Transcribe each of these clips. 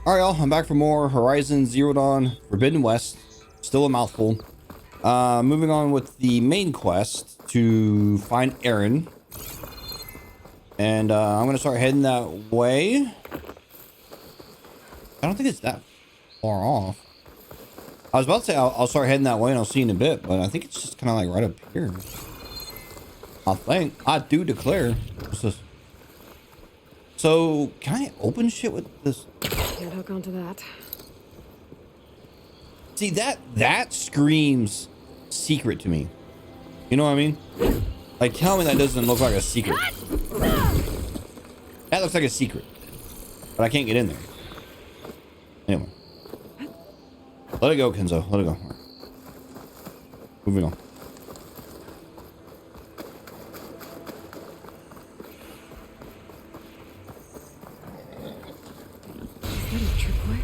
All right, y'all. I'm back for more Horizon Zero Dawn Forbidden West. Still a mouthful. Moving on with the main quest to find Aaron. And I'm going to start heading that way. I don't think it's that far off. I was about to say I'll start heading that way and I'll see you in a bit, but I think it's just kind of like right up here. I think. I do declare. What's this? So, can I open shit with this? Can't hook onto that. See, that screams secret to me. You know what I mean? Like, tell me that doesn't look like a secret. That looks like a secret. But I can't get in there. Anyway. Let it go, Kenzo. Let it go. Right. Moving on. Is that a tripwire?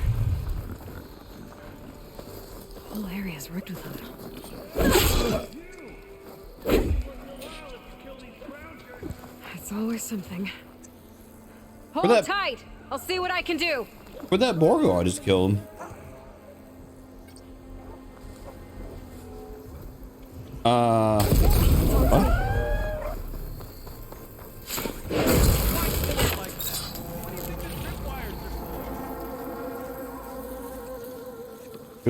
The whole area is rigged with them. It's always something. Hold tight! I'll see what I can do! Where'd that Borgo I just killed?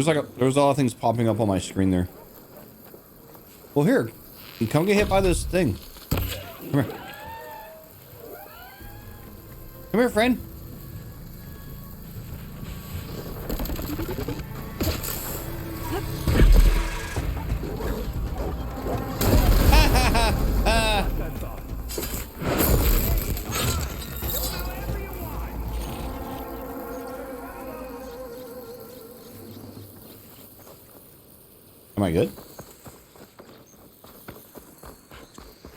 What? There's a lot of things popping up on my screen there. Well, here, you come get hit by this thing. Come here. Come here, friend. Am I good?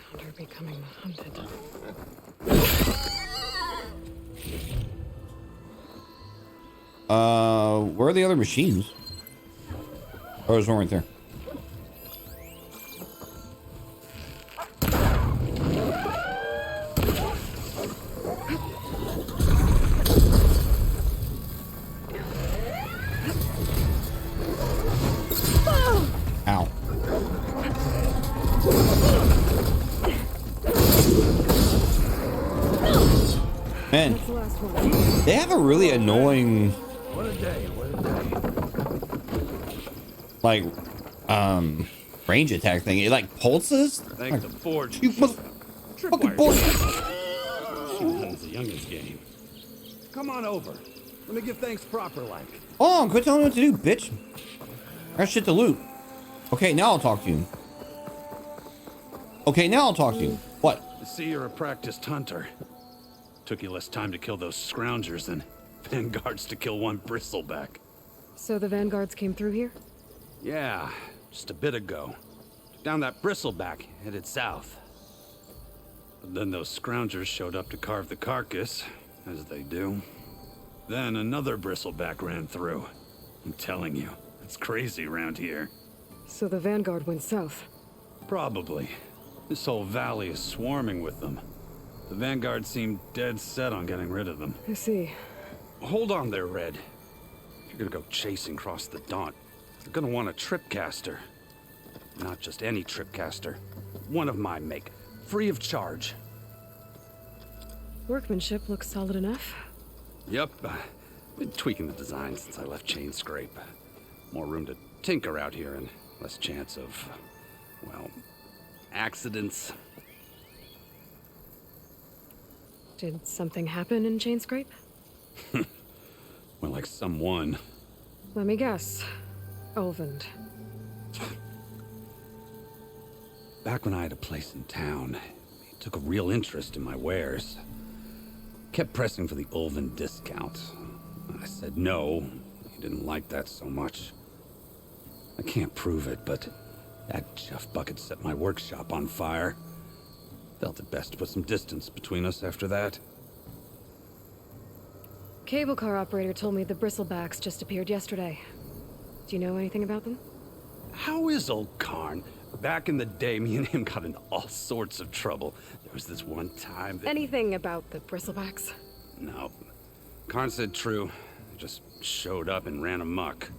Hunter becoming the hunted. Where are the other machines? Oh, there's one right there. Ow. Man, That's the last one. they have a really annoying, What a day, like, range attack thing. It like pulses. Thank Like, the forge. you fucking Tripwire. bullshit. That's the youngest game. Come on over. Let me give thanks proper like. Oh, quit telling me what to do, bitch. I got shit to loot. Okay, now I'll talk to you. Okay, now I'll talk to you. What? I see you're a practiced hunter. Took you less time to kill those scroungers than vanguards to kill one bristleback. So the vanguards came through here? Yeah, just a bit ago. Down that bristleback, headed south. But then those scroungers showed up to carve the carcass, as they do. Then another bristleback ran through. I'm telling you, it's crazy around here. So the vanguard went south. Probably. This whole valley is swarming with them. The vanguard seemed dead set on getting rid of them. I see. Hold on there, Red. If you're gonna go chasing across the Daunt, you're gonna want a tripcaster. Not just any tripcaster. One of my make. Free of charge. Workmanship looks solid enough. Yep. Been tweaking the design since I left Chain Scrape. More room to tinker out here and less chance of, well, accidents. Did something happen in Chain Scrape? Well, like someone. Let me guess. Olvend. Back when I had a place in town, he took a real interest in my wares. Kept pressing for the Ulven discount. I said no. He didn't like that so much. I can't prove it, but that chuff bucket set my workshop on fire. Felt it best to put some distance between us after that. Cable car operator told me the bristlebacks just appeared yesterday. Do you know anything about them? How is old Karn? Back in the day, me and him got into all sorts of trouble. There was this one time that... Anything about the bristlebacks? No. Karn said true. They're just showed up and ran amok.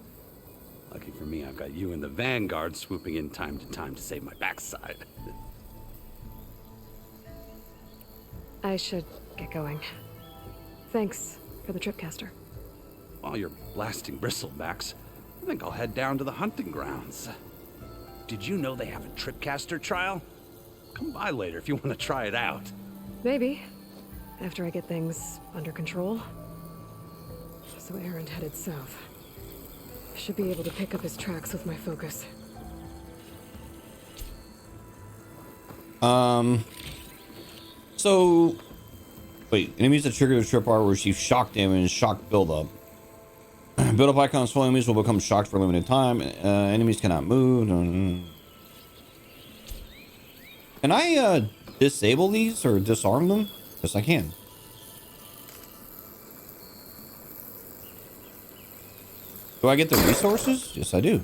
Lucky for me, I've got you and the Vanguard swooping in time to time to save my backside. I should get going. Thanks for the tripcaster. While you're blasting bristlebacks, I think I'll head down to the hunting grounds. Did you know they have a tripcaster trial? Come by later if you want to try it out. Maybe. After I get things under control. So Aaron headed south. Should be able to pick up his tracks with my focus. So... Wait, enemies that trigger the trip are receive shock damage and shock buildup. Build-up icons full enemies will become shocked for a limited time. Enemies cannot move. Can I disable these or disarm them? Yes, I can. Do I get the resources? Yes, I do.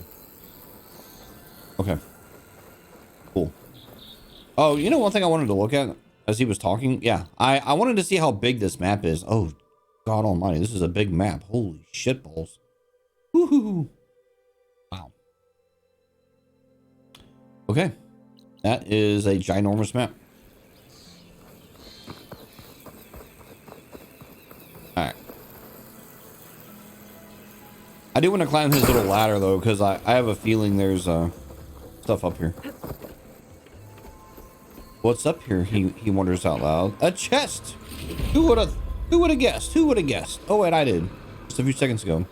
Okay. Cool. Oh, you know one thing I wanted to look at as he was talking? Yeah, I wanted to see how big this map is. Oh, God almighty. This is a big map. Holy shit balls. Woohoo. Wow. Okay. That is a ginormous map. Alright. I do want to climb his little ladder though, because I have a feeling there's stuff up here. What's up here? He wonders out loud. A chest! Who would have guessed? Who would have guessed? Oh wait, I did. Just a few seconds ago.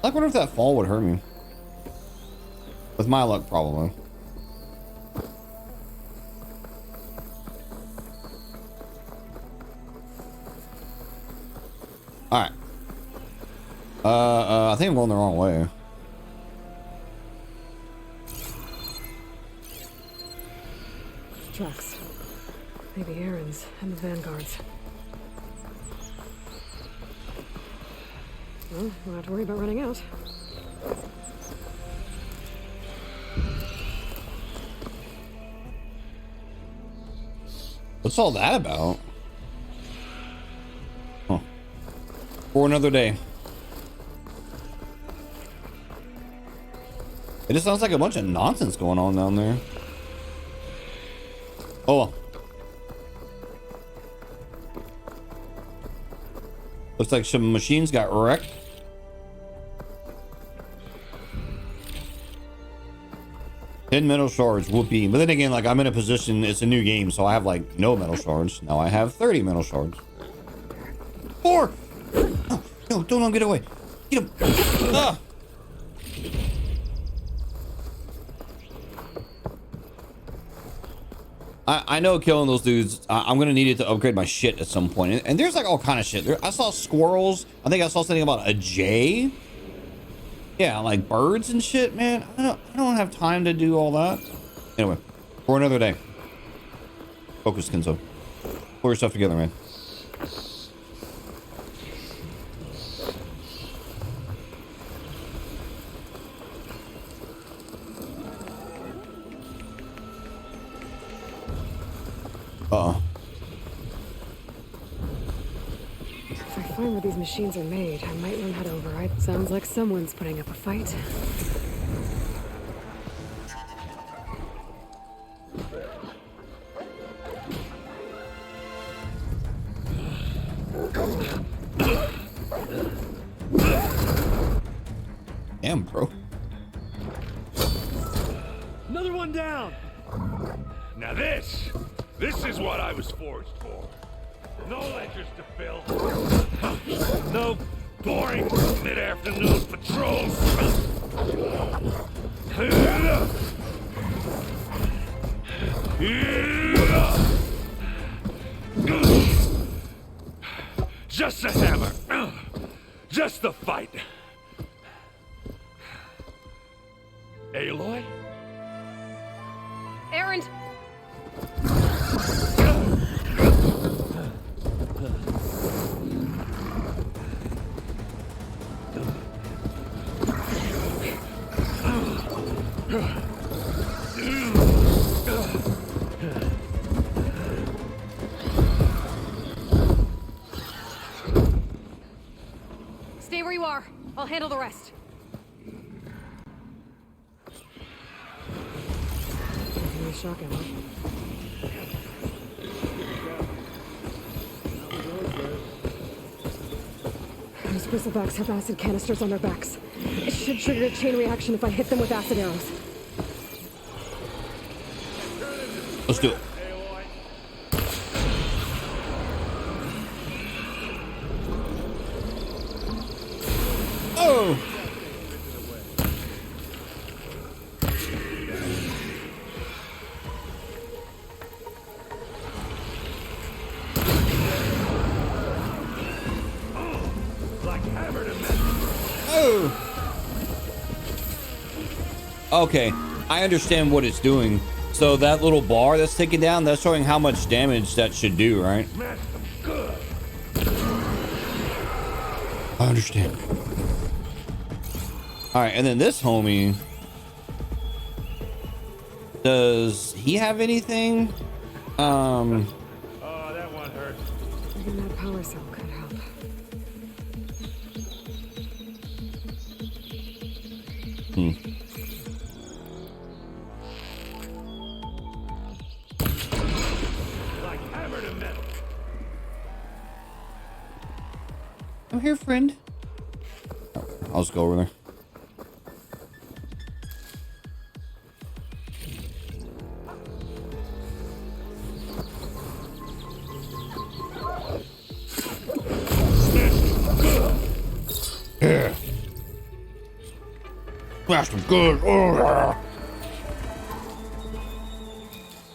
I wonder if that fall would hurt me. With my luck, probably. Alright. I think I'm going the wrong way. Tracks. Maybe Aaron's and the Vanguard's. Well, we'll have to worry about running out. What's all that about? Huh. For another day. It just sounds like a bunch of nonsense going on down there. Oh well. Looks like some machines got wrecked. Ten metal shards, whoopee. But then again, like I'm in a position, it's a new game, so I have like no metal shards. Now I have 30 metal shards. 4! Oh, no, don't let him get away. Get him. Ah. I know killing those dudes, I'm gonna need it to upgrade my shit at some point. And there's like all kind of shit. I saw squirrels. I think I saw something about a jay. Yeah, like birds and shit, man. I don't have time to do all that. Anyway, for another day. Focus, Kenzo. Pull your stuff together, man. Uh-oh. If I find where these machines are made, I might learn how to override. Sounds like someone's putting up a fight. Damn, bro. Another one down. Now this is what I was forged for. No ledgers to fill. No boring mid-afternoon patrols. Just a hammer. Just the fight. Aloy? Aaron! you are. I'll handle the rest. New shock ammo. Those bristlebacks have acid canisters on their backs. It should trigger a chain reaction if I hit them with acid arrows. Let's do it. Oh! Oh! Okay, I understand what it's doing. So that little bar that's taken down, that's showing how much damage that should do, right? I understand. All right, and then this homie, does he have anything? Oh, that one hurt. Maybe that power cell could help. Like hammer to metal. I'm here, friend. Oh, I'll just go over there. Yeah. Smashed him good. Oh.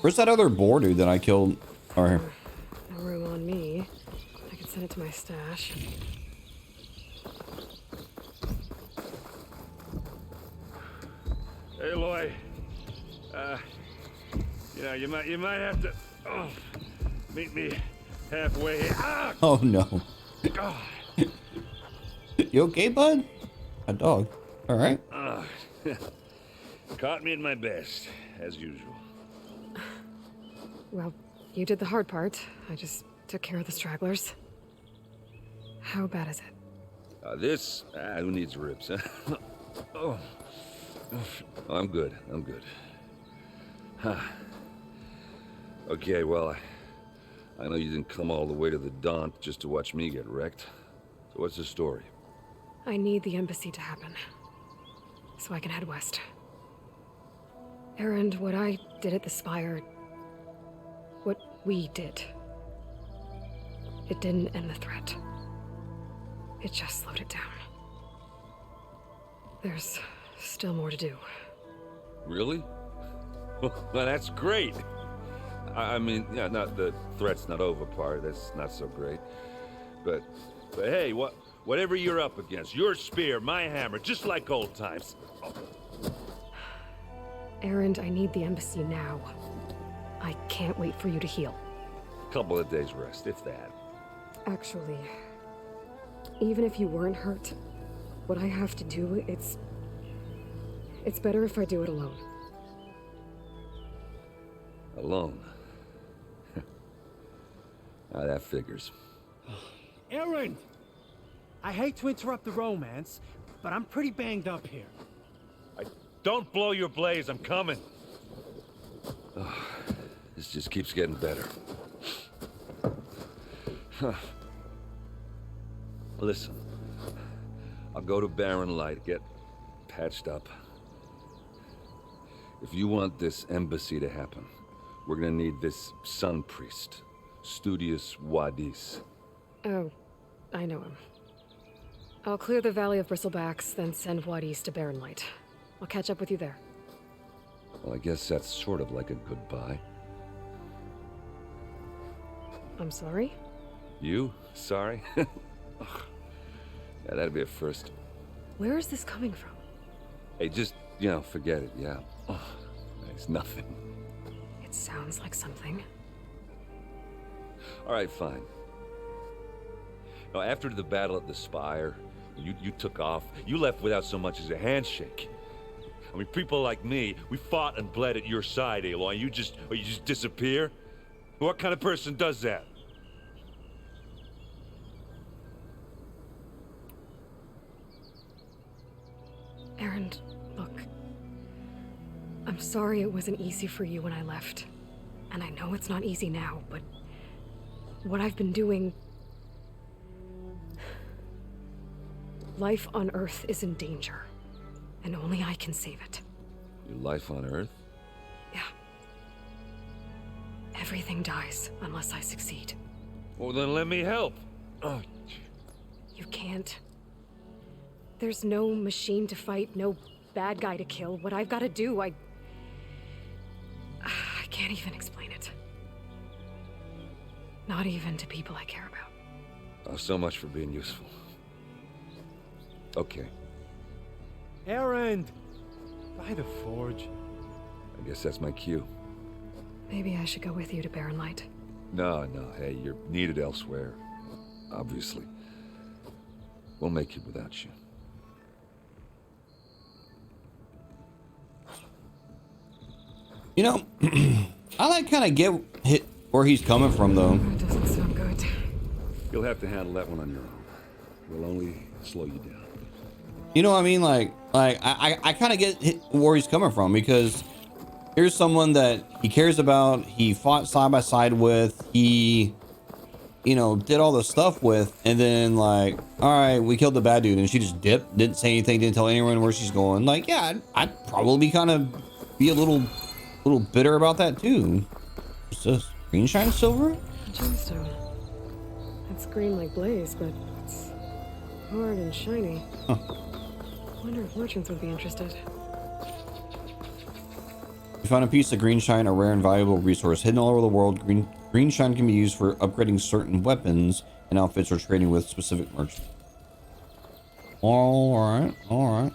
Where's that other boar dude that I killed? Over here. No room on me. I could send it to my stash. Hey, Aloy. You might have to meet me halfway. Ah! Oh no. God. You okay, bud? A dog. All right. Caught me at my best, as usual. Well, you did the hard part. I just took care of the stragglers. How bad is it? Who needs ribs, huh? Oh, I'm good. I'm good. Huh. Okay, well, I know you didn't come all the way to the Daunt just to watch me get wrecked. So what's the story? I need the embassy to happen, so I can head west. Erend, what I did at the Spire, what we did, it didn't end the threat. It just slowed it down. There's still more to do. Really? Well, that's great. I mean, yeah, not the threat's not over part. That's not so great. But hey, whatever you're up against, your spear, my hammer, just like old times. Oh. Erend, I need the embassy now. I can't wait for you to heal. Couple of days rest, if that. Actually, even if you weren't hurt, what I have to do, it's better if I do it alone. Alone? Now that figures. Erend! I hate to interrupt the romance, but I'm pretty banged up here. Don't blow your blaze, I'm coming. This just keeps getting better. Listen, I'll go to Barren Light, get patched up. If you want this embassy to happen, we're gonna need this sun priest, Studius Wadis. Oh, I know him. I'll clear the Valley of Bristlebacks, then send Wadis to Barren Light. I'll catch up with you there. Well, I guess that's sort of like a goodbye. I'm sorry? You? Sorry? Ugh. Yeah, that'd be a first. Where is this coming from? Hey, just, forget it, yeah. Oh, it's nothing. It sounds like something. All right, fine. Now, after the battle at the Spire, you took off. You left without so much as a handshake. I mean, people like me, we fought and bled at your side, Aloy. You just disappear? What kind of person does that? I'm sorry it wasn't easy for you when I left. And I know it's not easy now, but what I've been doing... Life on Earth is in danger, and only I can save it. Your life on Earth? Yeah. Everything dies unless I succeed. Well, then let me help. Oh, You can't. There's no machine to fight, no bad guy to kill. What I've got to do, I can't even explain it. Not even to people I care about. Oh, so much for being useful. Okay, Erend! By the forge. I guess that's my cue. Maybe I should go with you to Barren Light. No, hey, you're needed elsewhere. Obviously. We'll make it without you. You know, I like kind of get where he's coming from, though. That doesn't sound good. You'll have to handle that one on your own. We'll only slow you down. You know what I mean? Like I kind of get where he's coming from, because here's someone that he cares about, he fought side by side with, he, you know, did all this stuff with, and then like, all right, we killed the bad dude, and she just dipped, didn't say anything, didn't tell anyone where she's going. Like, yeah, I'd probably kind of be a little bitter about that too. What's this? Green shine silver? Gemstone. It's green like blaze, but it's hard and shiny. Huh. Wonder if merchants would be interested. We found a piece of green shine, a rare and valuable resource hidden all over the world. Green shine can be used for upgrading certain weapons and outfits or trading with specific merchants. All right.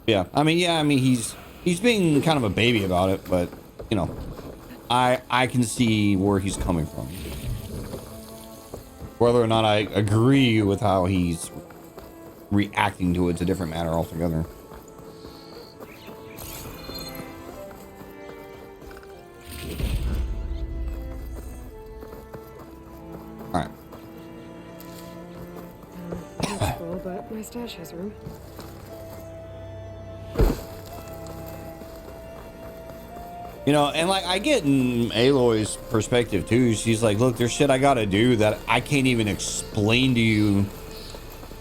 Yeah, I mean, he's being kind of a baby about it, but you know, I can see where he's coming from. Whether or not I agree with how he's reacting to it's a different matter altogether. All right. That's full, but my stash has room. You know, and like I get in Aloy's perspective too. She's like, look, there's shit I gotta do that I can't even explain to you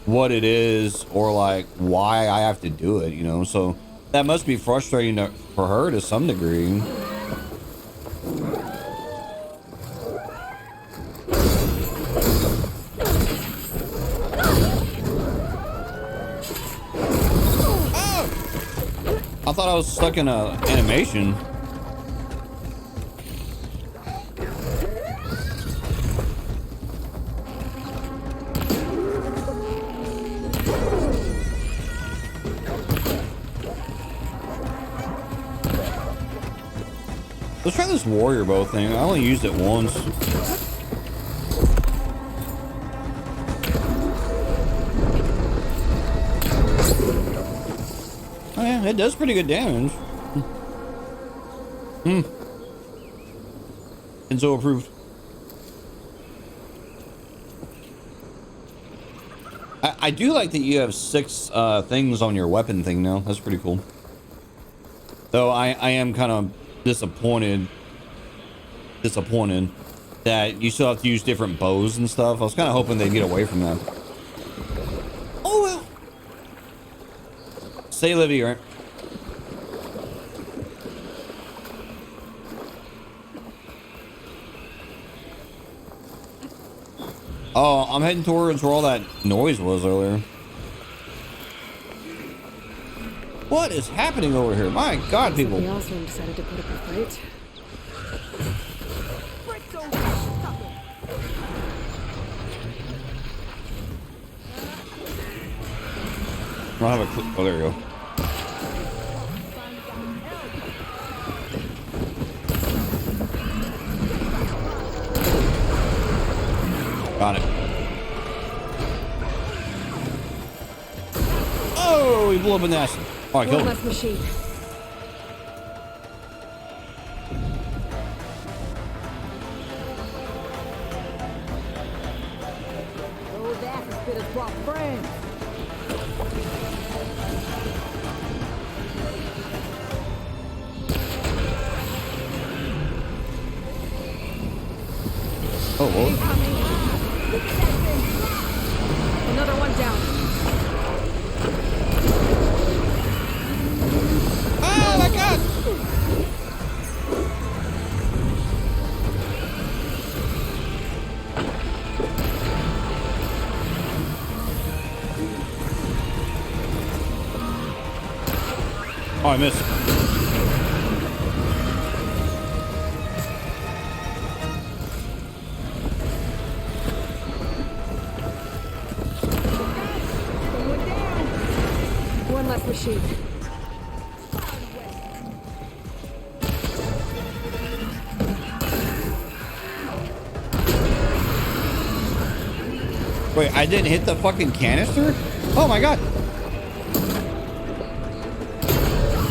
what it is or like why I have to do it, you know? So that must be frustrating for her to some degree. I thought I was stuck in a animation. Let's try this warrior bow thing. I only used it once. Oh yeah, it does pretty good damage. Enzo approved. I do like that you have 6 things on your weapon thing now. That's pretty cool. Though I am kind of disappointed that you still have to use different bows and stuff. I was kind of hoping they'd get away from that. Oh well. Say Livy, right? Oh, I'm heading towards where all that noise was earlier. What is happening over here? My God, people. We also decided to put up a fight. I don't have a clue. Oh, there you go. Got it. Oh, he blew up an ass. Oh, I killed One him. less machine. Those asses spitters brought friends. Oh, whoa. Another one down. Oh my god! Oh, I missed. One less machine. Wait, I didn't hit the fucking canister? Oh my god.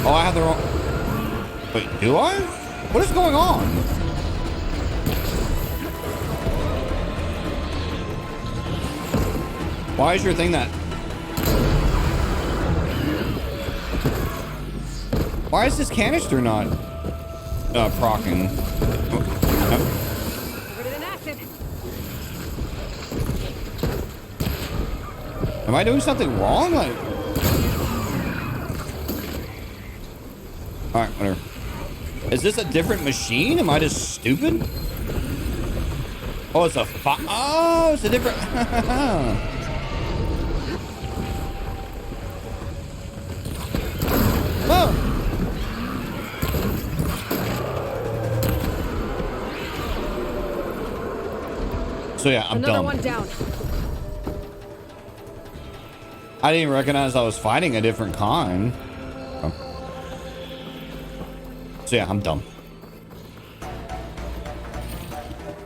Oh, I have the wrong... Wait, do I? What is going on? Why is your thing that... Why is this canister not procking? Covered in acid. Am I doing something wrong? Like... Alright, whatever. Is this a different machine? Am I just stupid? Oh, it's a oh, it's a different... Oh! So yeah, I'm Another dumb. one down. I didn't even recognize I was fighting a different kind. Oh. So yeah, I'm dumb.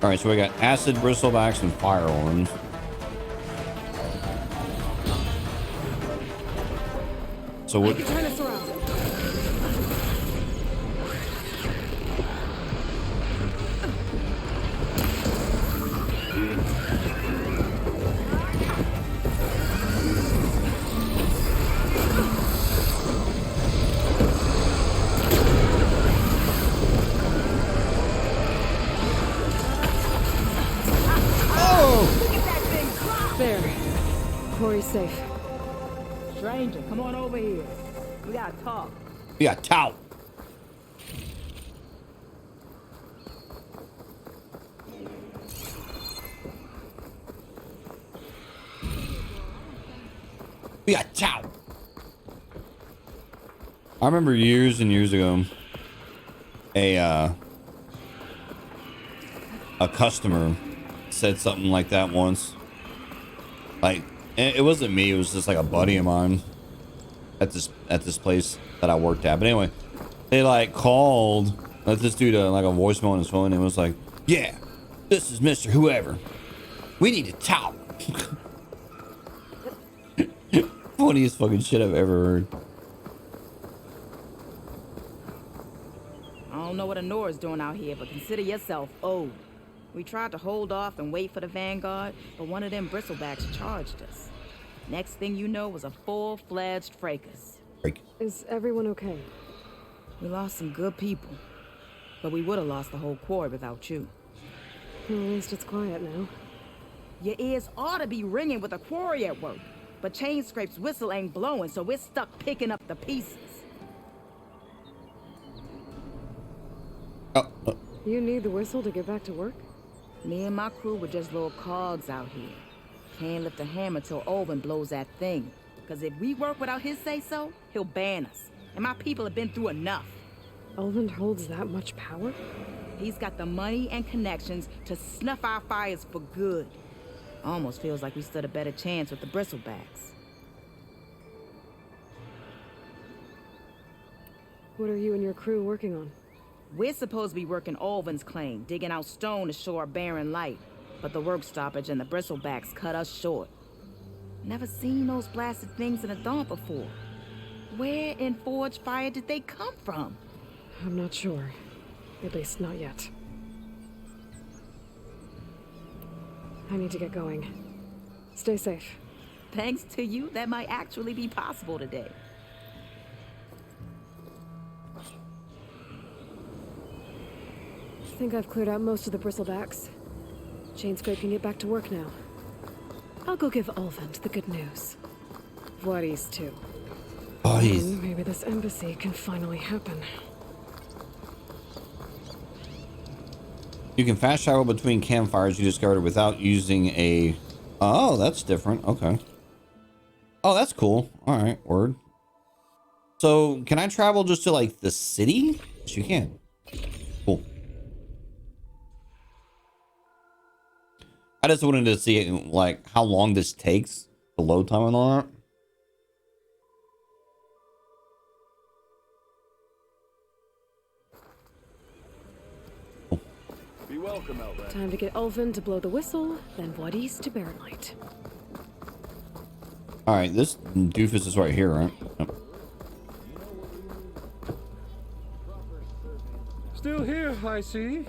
Alright, so we got acid bristlebacks and fire ones. So what? Turn this around. There. Corey's safe. Stranger, come on over here. We gotta talk. Yeah, tout. Yeah, tout. I remember years and years ago, a customer said something like that once. Like, it wasn't me, it was just like a buddy of mine at this place that I worked at. But anyway, they like called, let this dude like a voicemail on his phone, and it was like, yeah, this is Mr. Whoever. We need to talk. Funniest fucking shit I've ever heard. I don't know what Honora's doing out here, but consider yourself owed. We tried to hold off and wait for the Vanguard, but one of them bristlebacks charged us. Next thing you know was a full-fledged fracas. Is everyone okay? We lost some good people, but we would have lost the whole quarry without you. Well, at least it's quiet now. Your ears ought to be ringing with a quarry at work, but Chain Scrape's whistle ain't blowing, so we're stuck picking up the pieces. You need the whistle to get back to work? Me and my crew were just little cogs out here. Can't lift a hammer till Olvin blows that thing. Because if we work without his say-so, he'll ban us. And my people have been through enough. Olvin holds that much power? He's got the money and connections to snuff our fires for good. Almost feels like we stood a better chance with the bristlebacks. What are you and your crew working on? We're supposed to be working Olvin's claim, digging out stone to show our barren light. But the work stoppage and the bristlebacks cut us short. Never seen those blasted things in a dawn before. Where in Forge Fire did they come from? I'm not sure. At least not yet. I need to get going. Stay safe. Thanks to you, that might actually be possible today. think I've cleared out most of the bristlebacks. Chainscrape can get back to work now. I'll go give Ulvent the good news. Vladis too. Oh, he's... And maybe this embassy can finally happen. You can fast travel between campfires you discovered without using a... Oh, that's different. Okay. Oh, that's cool. All right, word. So, can I travel just to, like, the city? Yes, you can. Cool. I just wanted to see, like, how long this takes, the load time and all that. Be welcome, Elven. Time to get Ulvin to blow the whistle, then Vladis to Barren Light. All right, this doofus is right here, right? Yep. Still here, I see.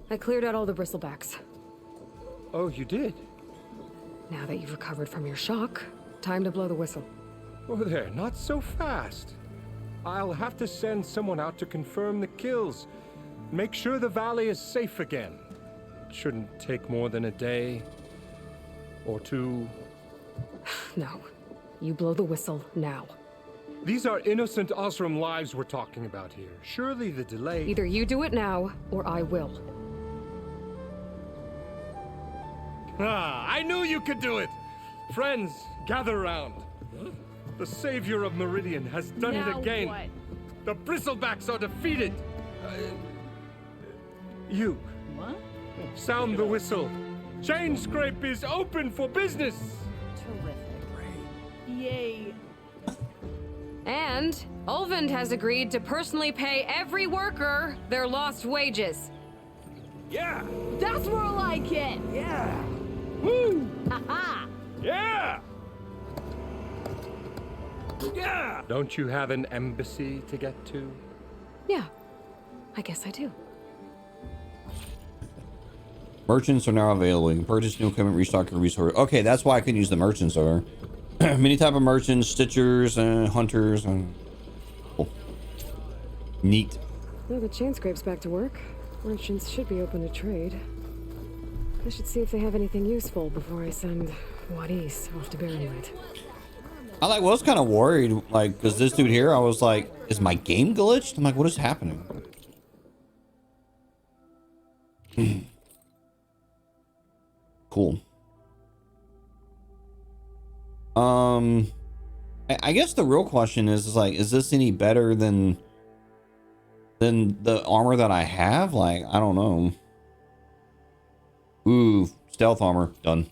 I cleared out all the bristlebacks. Oh, you did? Now that you've recovered from your shock, time to blow the whistle. Oh there, not so fast. I'll have to send someone out to confirm the kills. Make sure the valley is safe again. It shouldn't take more than a day or two. No, you blow the whistle now. These are innocent Osram lives we're talking about here. Surely the delay... Either you do it now, or I will. Ah, I knew you could do it! Friends, gather round. The savior of Meridian has done it again. What? The bristlebacks are defeated. You, What? sound the whistle. Chainscrape is open for business. Terrific. Yay. And Ulvend has agreed to personally pay every worker their lost wages. Yeah! That's more like it. Yeah! Woo! Haha. Yeah! Yeah! Don't you have an embassy to get to? Yeah, I guess I do. Merchants are now available. You can purchase new equipment, restock your resources. Okay, that's why I couldn't use the merchants over. Many type of merchants, stitchers, and hunters, and cool. Neat. Now the Chainscrape's back to work. Merchants should be open to trade. I should see if they have anything useful before I send Wadis off to Barren Light. I was kind of worried, like, because this dude here, I was like, is my game glitched? I'm like, what is happening? Cool. I guess the real question is like, is this any better than the armor that I have? Like, I don't know. Ooh, stealth armor, done.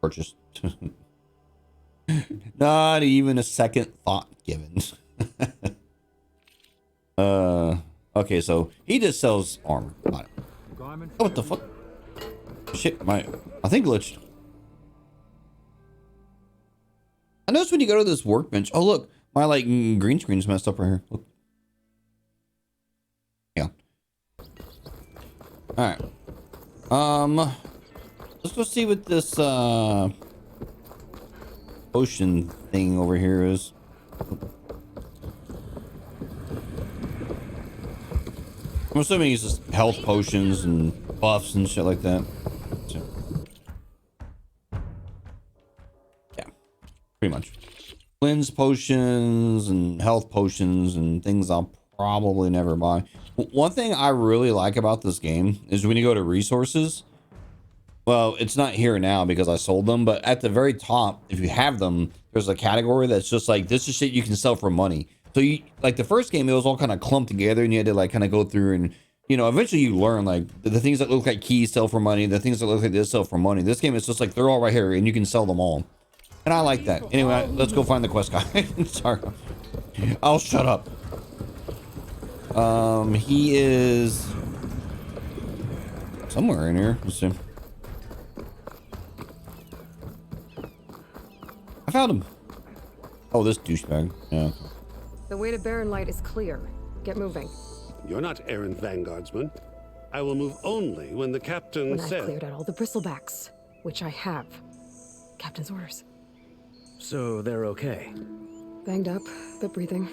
Purchased. Not even a second thought given. Okay, so he just sells armor. Got it. Oh, what the fuck? Shit, I think glitched. I noticed when you go to this workbench. Oh, look, my like green screen's messed up right here. Look. Yeah. All right. Let's go see what this potion thing over here is. I'm assuming it's just health potions and buffs and shit like that. So, yeah, pretty much. Cleanse potions and health potions and things I'll probably never buy. One thing I really like about this game is when you go to resources. Well, it's not here now because I sold them, but at the very top, if you have them, there's a category that's just like, this is shit you can sell for money. So you, like the first game, it was all kind of clumped together and you had to like kind of go through and, you know, eventually you learn like the things that look like keys sell for money, the things that look like this sell for money. This game is just like, they're all right here and you can sell them all. And I like that. Anyway, let's go find the quest guy. Sorry. I'll shut up. He is somewhere in here. Let's see. I found him. Oh, this douchebag. Yeah. The way to Barren Light is clear. Get moving. You're not errant vanguardsman. I will move only when the captain When I've says... cleared out all the bristlebacks, which I have. Captain's orders. So they're okay? Banged up, but breathing.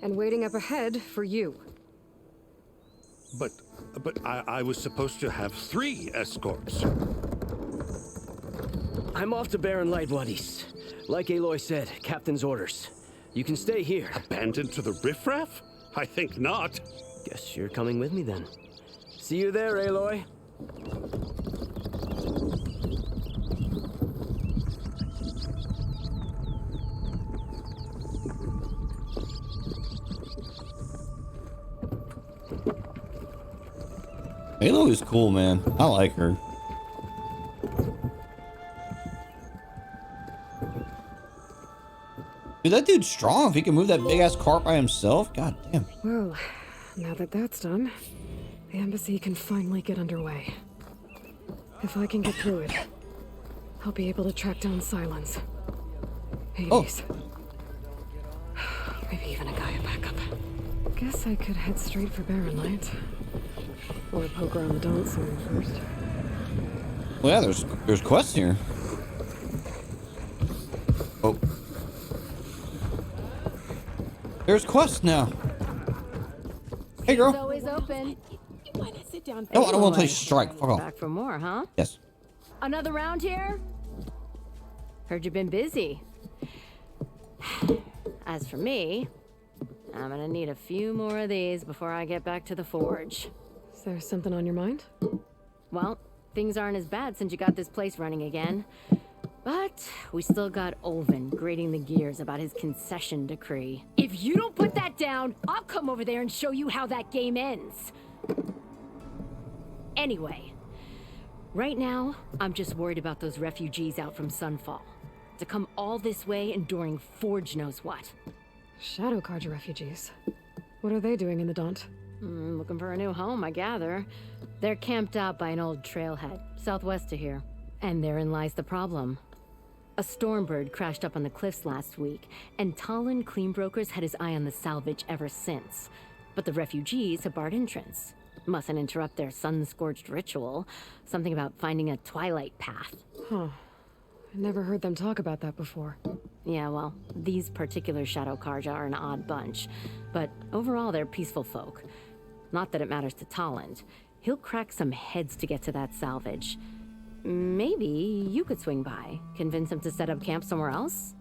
And waiting up ahead for you. But I was supposed to have 3 escorts. I'm off to Barren Light, Wadis. Like Aloy said, Captain's orders. You can stay here. Abandoned to the riffraff? I think not. Guess you're coming with me then. See you there, Aloy. Halo is cool, man. I like her. Dude, that dude's strong. If he can move that big ass cart by himself, god damn. Well, now that that's done, the embassy can finally get underway. If I can get through it, I'll be able to track down Silence. Hades. Maybe even a Gaia backup. Guess I could head straight for Barren Light. Or poke around the Daunt somewhere first. Well, yeah, there's quests here. Oh. There's quests now. Hey, girl. It's always open. You want to sit down? No, I don't want to play Strike. Fuck off. Back for more, huh? Yes. Another round here? Heard you've been busy. As for me, I'm gonna need a few more of these before I get back to the forge. Is there something on your mind? Well, things aren't as bad since you got this place running again. But we still got Olvin grating the gears about his concession decree. If you don't put that down, I'll come over there and show you how that game ends. Anyway, right now, I'm just worried about those refugees out from Sunfall. To come all this way enduring Forge knows what. Shadow Carja refugees. What are they doing in the Daunt? Looking for a new home, I gather. They're camped out by an old trailhead, southwest of here. And therein lies the problem. A Stormbird crashed up on the cliffs last week, and Talon Cleanbrokers had his eye on the salvage ever since. But the refugees have barred entrance. Mustn't interrupt their sun-scorched ritual. Something about finding a twilight path. Huh. I never heard them talk about that before. Yeah, well, these particular Shadow Carja are an odd bunch. But overall, they're peaceful folk. Not that it matters to Talon. He'll crack some heads to get to that salvage. Maybe you could swing by, convince him to set up camp somewhere else?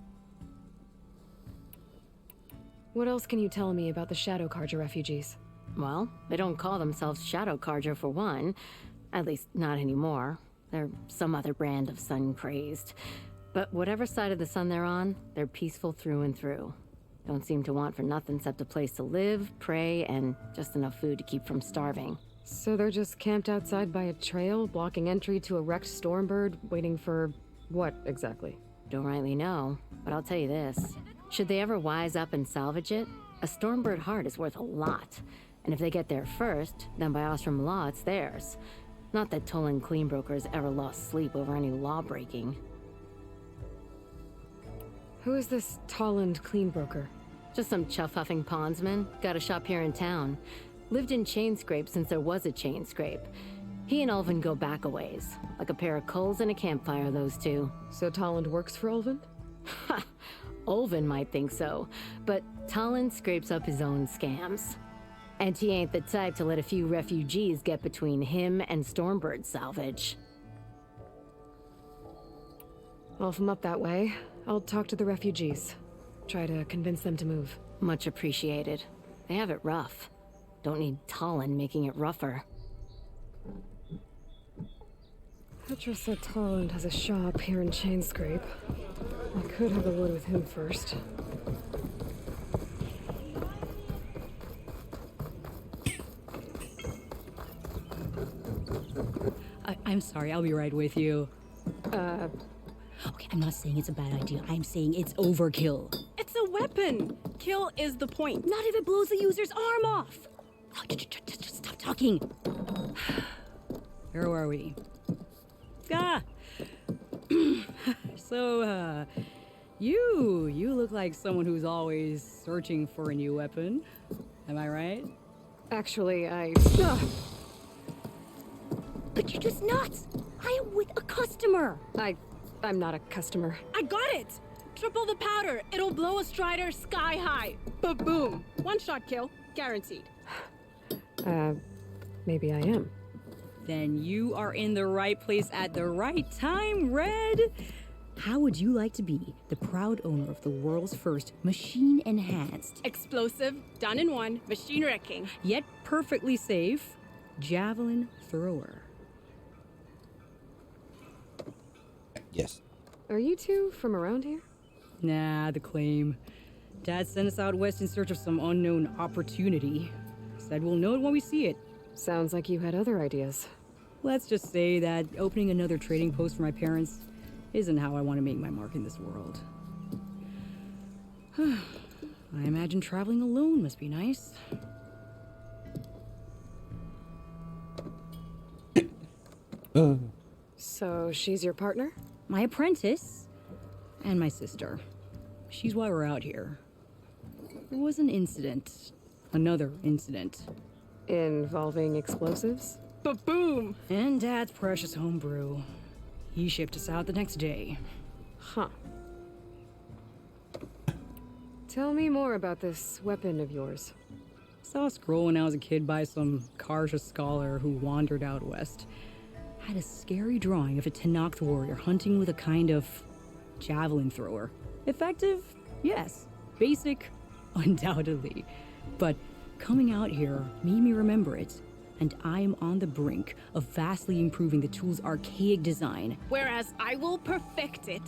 What else can you tell me about the Shadow Carja refugees? Well, they don't call themselves Shadow Carja for one. At least, not anymore. They're some other brand of sun-crazed. But whatever side of the sun they're on, they're peaceful through and through. Don't seem to want for nothing except a place to live, pray, and just enough food to keep from starving. So they're just camped outside by a trail, blocking entry to a wrecked Stormbird, waiting for what exactly? Don't rightly know, but I'll tell you this. Should they ever wise up and salvage it, a Stormbird heart is worth a lot. And if they get there first, then by Ostrom law, it's theirs. Not that Tolan Cleanbrokers ever lost sleep over any law breaking. Who is this Talland Cleanbroker? Just some chuff-huffing pondsman. Got a shop here in town. Lived in Chainscrape since there was a Chainscrape. He and Ulvin go back a ways. Like a pair of coals in a campfire, those two. So Talland works for Ulvin? Ha! Ulvin might think so, but Talland scrapes up his own scams. And he ain't the type to let a few refugees get between him and Stormbird salvage. Well, if I'm up that way, I'll talk to the refugees. Try to convince them to move. Much appreciated. They have it rough. Don't need Talon making it rougher. Petra said Talland has a shop here in Chainscrape. I could have a word with him first. I'm sorry, I'll be right with you. Okay, I'm not saying it's a bad idea. I'm saying it's overkill. It's a weapon! Kill is the point. Not if it blows the user's arm off! Oh, just stop talking. Where were we? Ah! So, you look like someone who's always searching for a new weapon. Am I right? Actually, But you're just nuts! I am with a customer! I'm not a customer. I got it! triple the powder. It'll blow a strider sky high. Ba-boom. One shot kill, guaranteed. Maybe I am. Then you are in the right place at the right time, Red. How would you like to be the proud owner of the world's first machine-enhanced, Explosive, done in one, machine wrecking. yet perfectly safe, javelin thrower? Yes. Are you two from around here? Nah, the claim. Dad sent us out west in search of some unknown opportunity. Said we'll know it when we see it. Sounds like you had other ideas. Let's just say that opening another trading post for my parents isn't how I want to make my mark in this world. I imagine traveling alone must be nice. So she's your partner? My apprentice and my sister. She's why we're out here. There was an incident. Another incident. Involving explosives? Ba-boom! And Dad's precious homebrew. He shipped us out the next day. Huh. Tell me more about this weapon of yours. Saw a scroll when I was a kid by some Karja scholar who wandered out west. Had a scary drawing of a Tenakth warrior hunting with a kind of javelin thrower. Effective? Yes. Basic? Undoubtedly. But coming out here made me remember it, and I am on the brink of vastly improving the tool's archaic design. Whereas I will perfect it.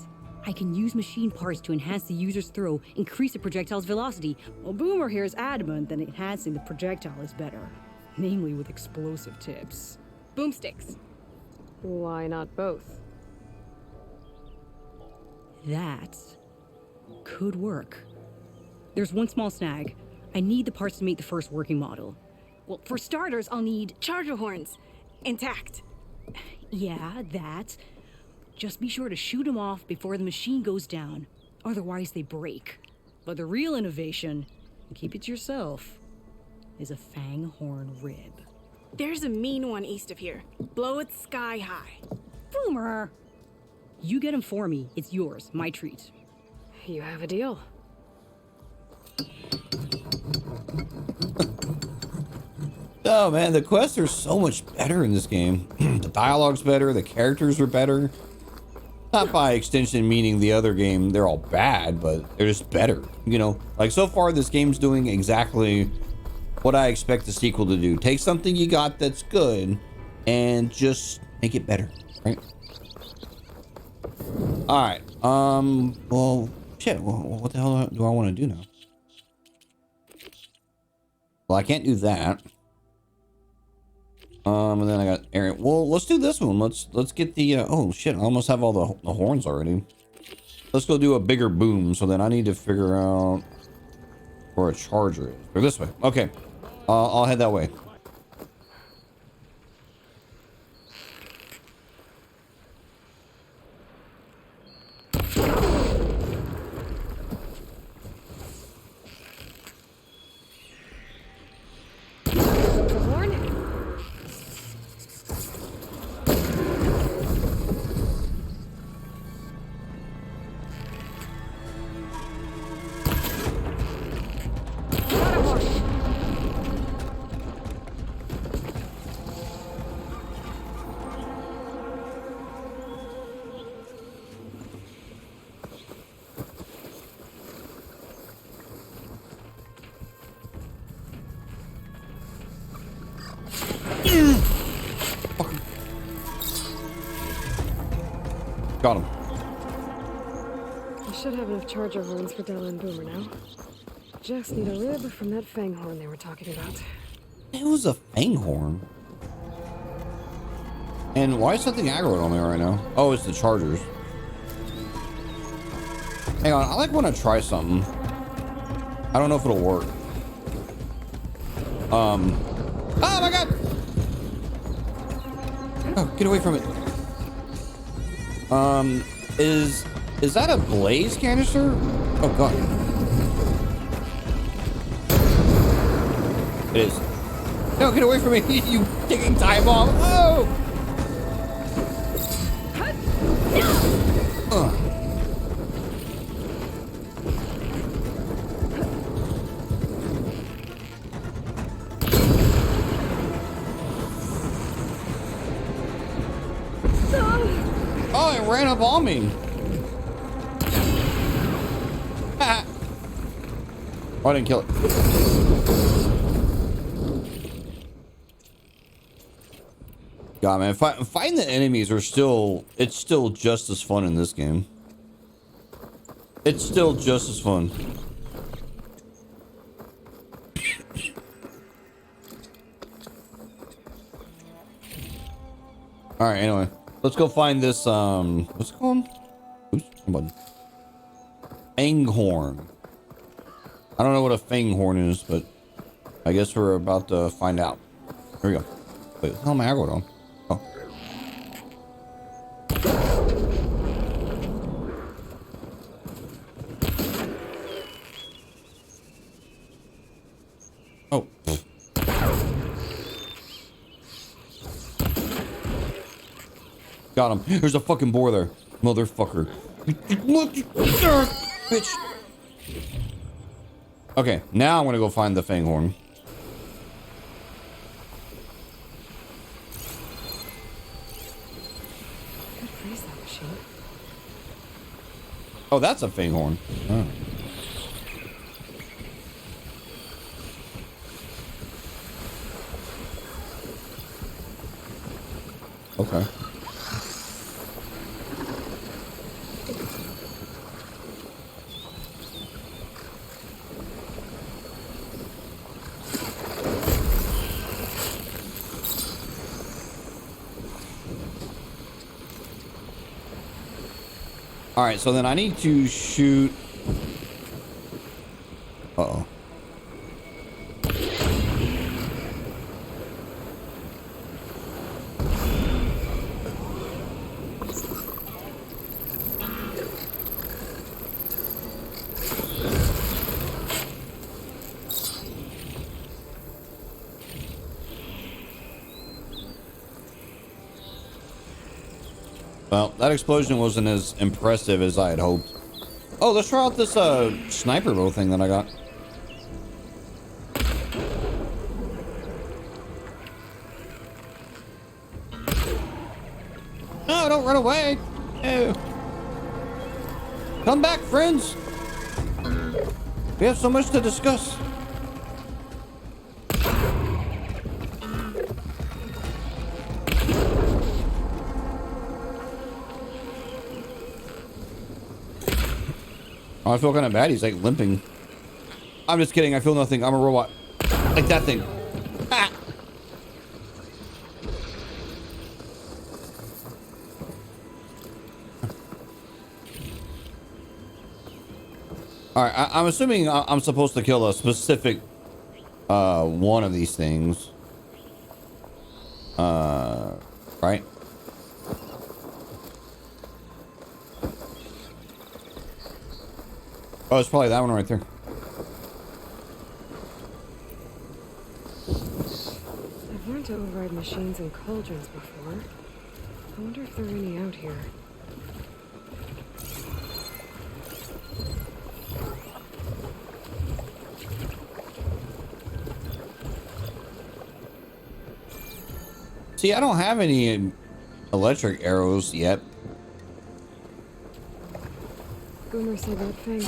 I can use machine parts to enhance the user's throw, increase the projectile's velocity. Well, Boomer here is adamant that enhancing the projectile is better, namely with explosive tips. Boomsticks. Why not both? That could work. There's one small snag. I need the parts to make the first working model. Well, for starters, I'll need charger horns. Intact. Yeah, that. Just be sure to shoot them off before the machine goes down. Otherwise, they break. But the real innovation, and keep it to yourself, is a fang horn rib. There's a mean one east of here. Blow it sky high. Boomer! You get him for me. It's yours. My treat. You have a deal. Oh man, the quests are so much better in this game. The dialogue's better, the characters are better. Not by extension meaning the other game, they're all bad, but they're just better. You know, like so far this game's doing exactly what I expect the sequel to do. Take something you got that's good and just make it better, right? Alright, well, shit, well, what the hell do I want to do now? Well, I can't do that. And then I got Aaron. Well, let's do this one. Let's get the, oh shit, I almost have all the horns already. Let's go do a bigger boom. So then I need to figure out where a charger is. Or this way. Okay. I'll head that way. Got him. I should have enough charger horns for Della and Boomer now. Just need a rib from that fang horn they were talking about. It was a fang horn. And why is something aggroed on me right now? Oh, it's the chargers. Hang on, I want to try something. I don't know if it'll work. Oh my god! Oh, get away from it. Is that a blaze canister? Oh god. It is. No, get away from me, you ticking time bomb. Oh! ran up on me. Oh, I didn't kill it. God, man, fighting the enemies are still, it's still just as fun in this game. It's still just as fun. All right, anyway, let's go find this, what's it called? Oops, come on. Fanghorn. I don't know what a fanghorn is, but I guess we're about to find out. Here we go. Wait, what the hell am I aggroed on? Oh. Oh. Got him. There's a fucking boar there. Motherfucker. Bitch. Okay, now I'm gonna go find the fanghorn. Could freeze that machine. Oh, that's a fanghorn. Oh. Okay. All right, so then I need to shoot. Uh-oh. Well, that explosion wasn't as impressive as I had hoped. Oh, let's try out this sniper bow thing that I got. No, don't run away. No. Come back, friends. We have so much to discuss. Oh, I feel kind of bad. He's like limping. I'm just kidding. I feel nothing. I'm a robot. Like that thing. Ah. All right. I'm assuming I'm supposed to kill a specific one of these things. Right? Oh, it's probably that one right there. I've learned to override machines and cauldrons before. I wonder if there are any out here. See, I don't have any electric arrows yet. Gomer said that thing.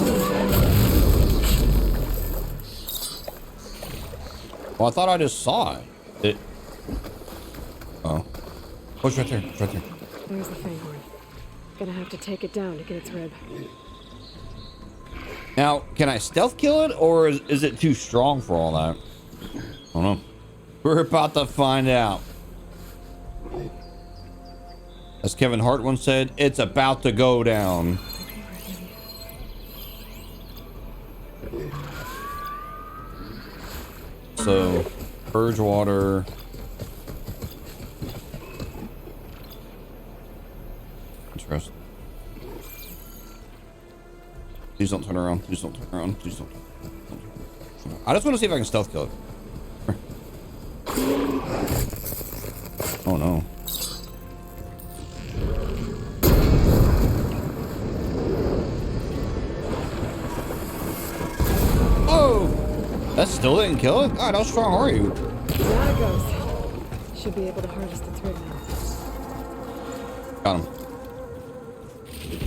Well, I thought I just saw it. Oh. Oh, it's right there. It's right there. There's the fanghorn. Gonna have to take it down to get its rib. Now, can I stealth kill it, or is it too strong for all that? I don't know. We're about to find out. As Kevin Hart once said, it's about to go down. So, purge water. Interesting. Please don't turn around. Please don't turn around. Please don't. I just want to see if I can stealth kill it. Oh no. Oh! That still didn't kill it? God, how strong are you? There it goes. Should be able to harvest its rib now. Got him.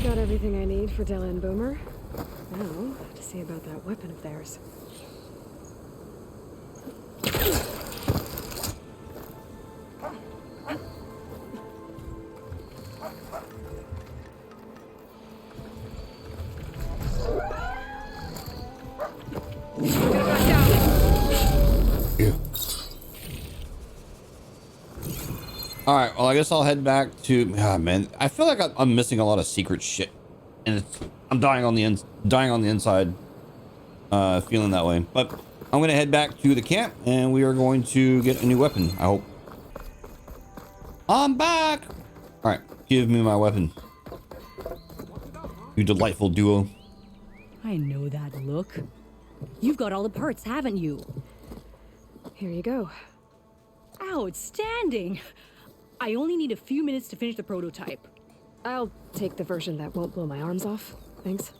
Got everything I need for Della and Boomer. Now, to see about that weapon of theirs. All right, well, I guess I'll head back to. Ah, man, I feel like I'm missing a lot of secret shit, and I'm dying on the inside, feeling that way. But I'm gonna head back to the camp, and we are going to get a new weapon. I hope. I'm back. All right, give me my weapon. You delightful duo. I know that look. You've got all the parts, haven't you? Here you go. Outstanding! I only need a few minutes to finish the prototype. I'll take the version that won't blow my arms off. Thanks.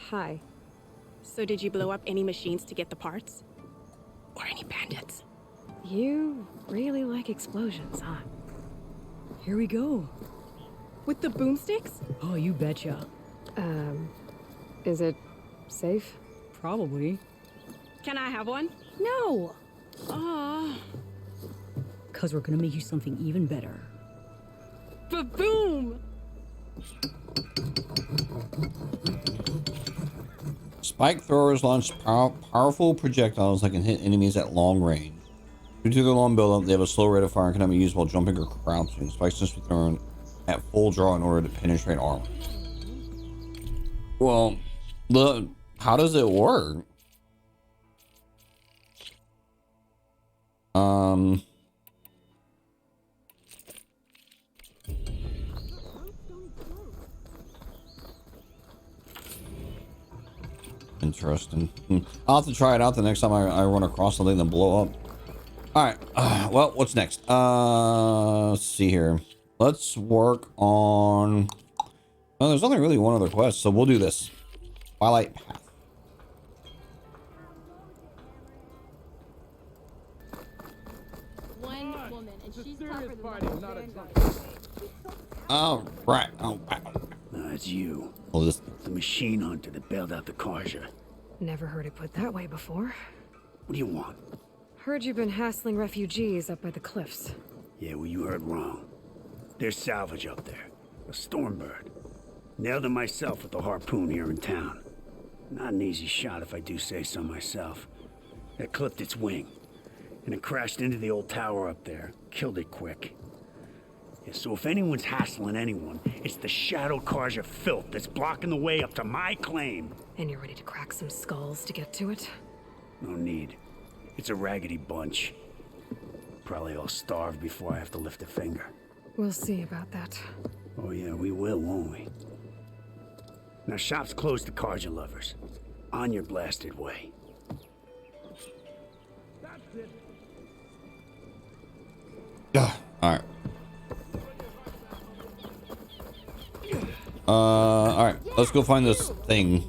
Hi. So did you blow up any machines to get the parts? Or any bandits? You really like explosions, huh? Here we go. With the boomsticks? Oh, you betcha. Is it safe? Probably. Can I have one? No! Ah. Cause we're gonna make you something even better. Ba-boom! Spike throwers launch powerful projectiles that can hit enemies at long range. Due to their long buildup, they have a slow rate of fire and cannot be used while jumping or crouching. Spikes must be thrown at full draw in order to penetrate armor. Well, how does it work? Interesting. I'll have to try it out the next time I run across something that blow up. All right. Well, what's next? Let's see here. Let's work on. Well, there's only really one other quest, so we'll do this. Twilight Path. One woman, and she's tougher than All right. Oh, It's you. well, this. The machine hunter that bailed out the Karja. Never heard it put that way before. What do you want? Heard you've been hassling refugees up by the cliffs. Yeah, well, you heard wrong. There's salvage up there. A Stormbird. Nailed it myself with the harpoon here in town. Not an easy shot if I do say so myself. It clipped its wing. And it crashed into the old tower up there. Killed it quick. Yeah, so if anyone's hassling anyone, it's the Shadow Karja filth that's blocking the way up to my claim. And you're ready to crack some skulls to get to it? No need. It's a raggedy bunch. Probably all starved before I have to lift a finger. We'll see about that. Oh yeah, we will, won't we? Now shop's closed to Karja lovers. On your blasted way. Yeah. All right. All right. Let's go find this thing.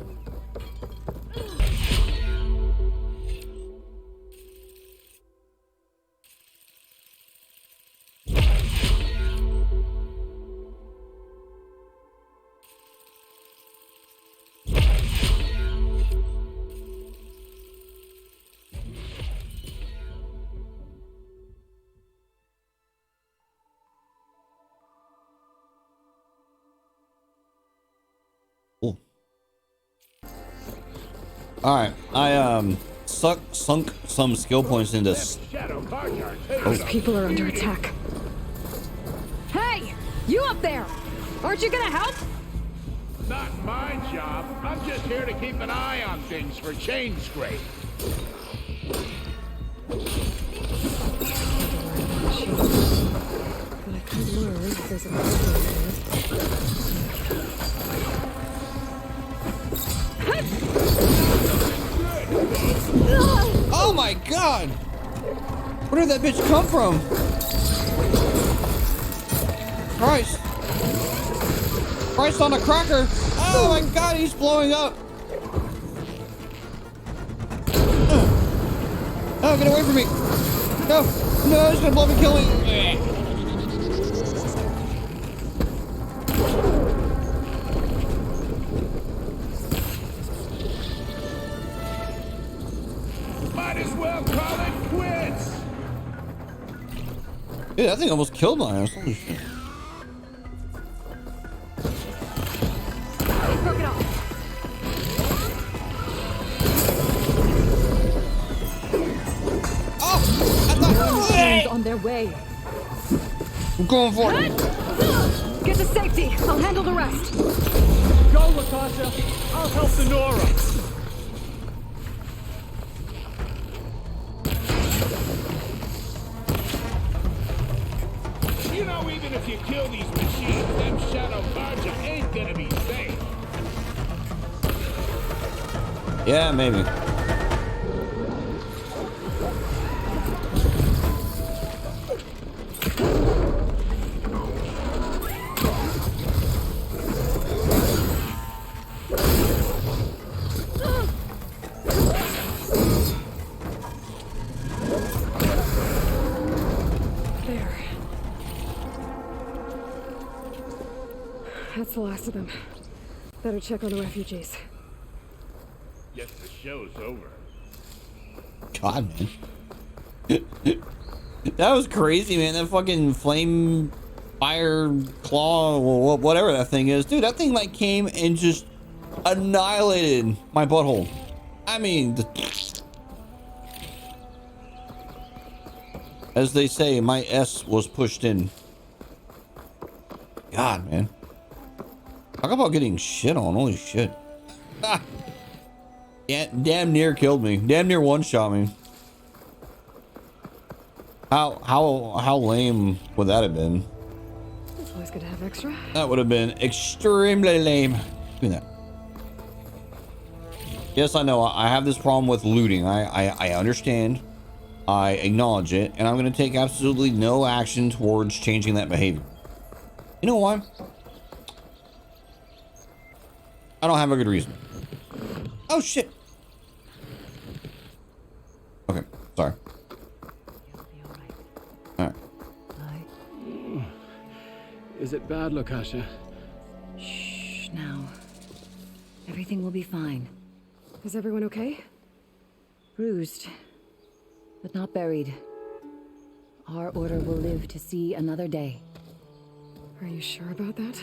All right, I sunk some skill points into. Those people are under attack. Hey! You up there! Aren't you gonna help? Not my job. I'm just here to keep an eye on things for chain scrape. I could learn if there's a problem. Oh my god! Where did that bitch come from? Christ! Christ on a cracker! Oh my god, he's blowing up! Oh, get away from me! No! No, it's gonna blow me, kill me! Might as well call it quits! Dude, that thing almost killed my ass. Holy shit. Broke it off. Marines on their way. I'm going for it. Get to safety. I'll handle the rest. Go, Latasha. I'll help the Nora. You know, even if you kill these machines, them Shadow Barja ain't gonna be safe. Yeah, maybe. There. That's the last of them. Better check on the refugees. Guess the show's over. God, man. That was crazy, man. That fucking flame fire claw, whatever that thing is. Dude, that thing like came and just annihilated my butthole. I mean, as they say, my S was pushed in. God, man. Talk about getting shit on. Holy shit. Ah. Yeah, damn near killed me. Damn near one-shot me. How lame would that have been? It's always good to have extra. That would have been extremely lame. Look at that. Yes, I know. I have this problem with looting. I understand. I acknowledge it. And I'm going to take absolutely no action towards changing that behavior. You know why? I don't have a good reason. Oh, shit. Okay, sorry. Alright. Is it bad, Lakasha? Shh, now. Everything will be fine. Is everyone okay? Bruised, but not buried. Our order will live to see another day. Are you sure about that?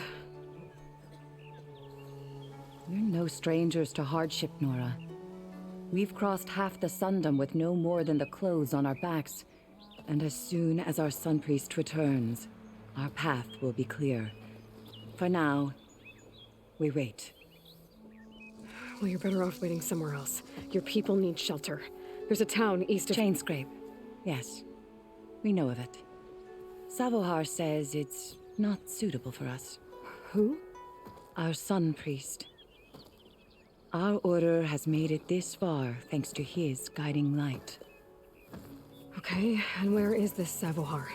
We're no strangers to hardship, Nora. We've crossed half the Sundom with no more than the clothes on our backs. And as soon as our Sun Priest returns, our path will be clear. For now, we wait. Well, you're better off waiting somewhere else. Your people need shelter. There's a town east of... Chainscrape. Yes. We know of it. Savohar says it's not suitable for us. Who? Our Sun Priest. Our order has made it this far thanks to his guiding light. Okay, and where is this Savohar?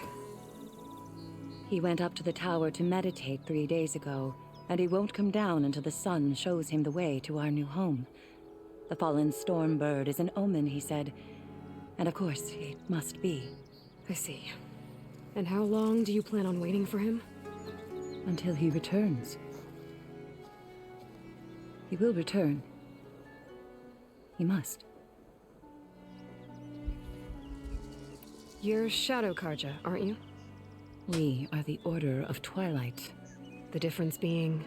He went up to the tower to meditate 3 days ago, and he won't come down until the sun shows him the way to our new home. The fallen storm bird is an omen, he said. And of course, it must be. I see. And how long do you plan on waiting for him? Until he returns. He will return. He must. You're Shadow Karja, aren't you? We are the Order of Twilight. The difference being...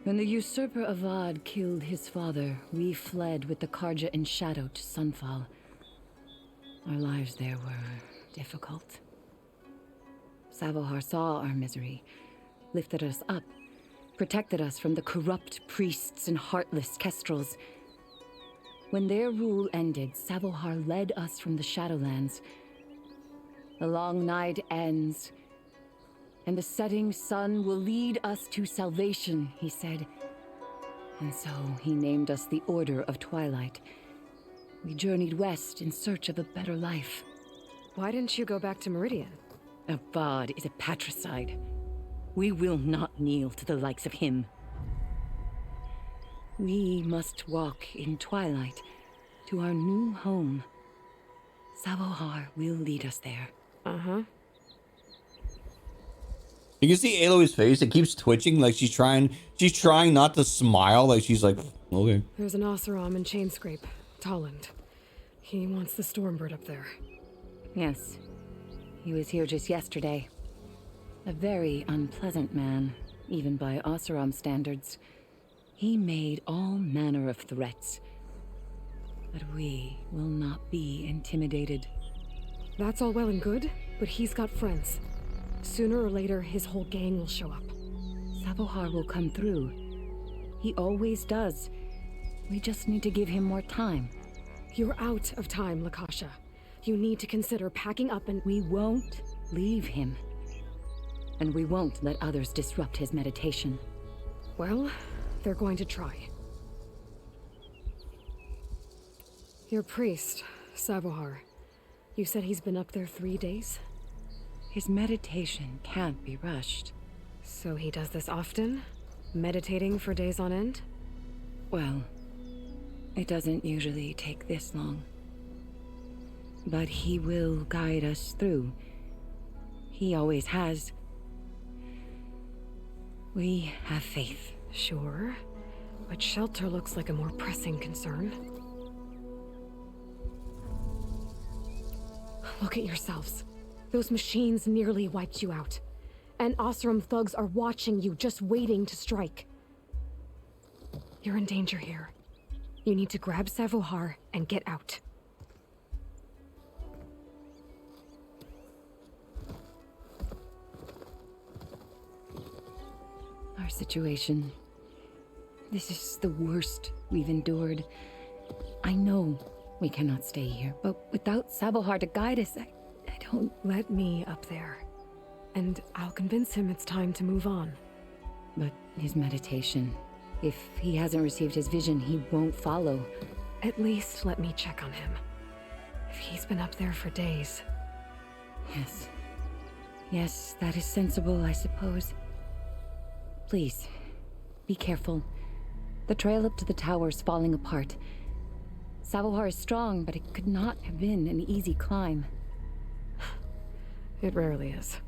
When the usurper Avad killed his father, we fled with the Karja in shadow to Sunfall. Our lives there were difficult. Savohar saw our misery, lifted us up, protected us from the corrupt priests and heartless kestrels. When their rule ended, Savohar led us from the Shadowlands. The long night ends, and the setting sun will lead us to salvation, he said. And so he named us the Order of Twilight. We journeyed west in search of a better life. Why didn't you go back to Meridian? Avad is a patricide. We will not kneel to the likes of him. We must walk in twilight to our new home. Savohar will lead us there. Uh-huh. You can see Aloy's face. It keeps twitching, like she's trying not to smile. Like she's like, okay. There's an Oseram in Chainscrape, Tolland. He wants the Stormbird up there. Yes. He was here just yesterday. A very unpleasant man, even by Oseram standards. He made all manner of threats. But we will not be intimidated. That's all well and good, but he's got friends. Sooner or later, his whole gang will show up. Savohar will come through. He always does. We just need to give him more time. You're out of time, Lakasha. You need to consider packing up and— We won't leave him. And we won't let others disrupt his meditation. Well, they're going to try. Your priest, Savohar. You said he's been up there 3 days? His meditation can't be rushed. So he does this often? Meditating for days on end? Well, it doesn't usually take this long. But he will guide us through. He always has. We have faith. Sure. But shelter looks like a more pressing concern. Look at yourselves. Those machines nearly wiped you out. And Oseram thugs are watching you, just waiting to strike. You're in danger here. You need to grab Savohar and get out. Our situation. This is the worst we've endured. I know we cannot stay here, but without Savohar to guide us, I don't... Let me up there. And I'll convince him it's time to move on. But his meditation... If he hasn't received his vision, he won't follow. At least let me check on him. If he's been up there for days. Yes. Yes, that is sensible, I suppose. Please, be careful. The trail up to the tower's falling apart. Savohar is strong, but it could not have been an easy climb. It rarely is.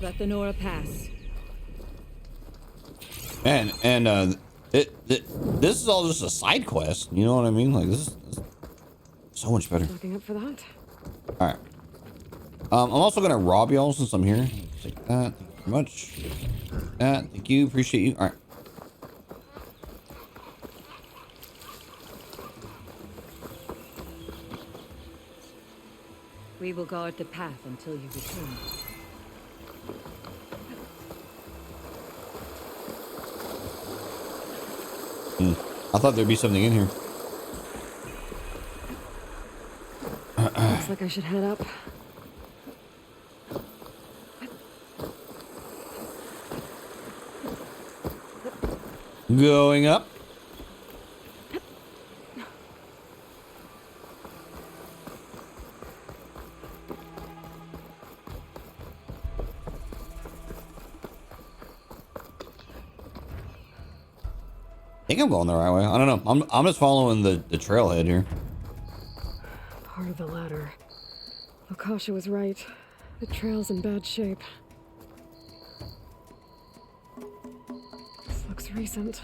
Let the Nora pass. And this is all just a side quest. You know what I mean? Like this is so much better. Looking up for that. All right. I'm also gonna rob y'all since I'm here. Take that. Thank you very much. Thank you. Appreciate you. All right. We will guard the path until you return. I thought there'd be something in here. Looks like I should head up. Going up. I think I'm going the right way. I don't know. I'm just following the trailhead here. Part of the ladder. Lakasha was right. The trail's in bad shape. This looks recent.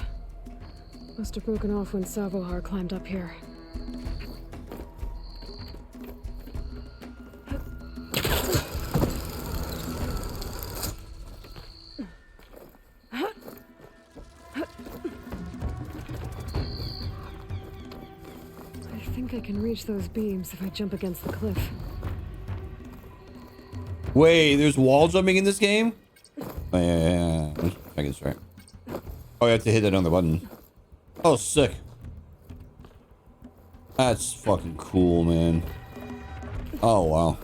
Must have broken off when Savohar climbed up here. I can reach those beams if I jump against the cliff. Wait, there's wall jumping in this game? Oh, yeah. I guess right. Oh, you have to hit that on the button. Oh, sick. That's fucking cool, man. Oh, wow.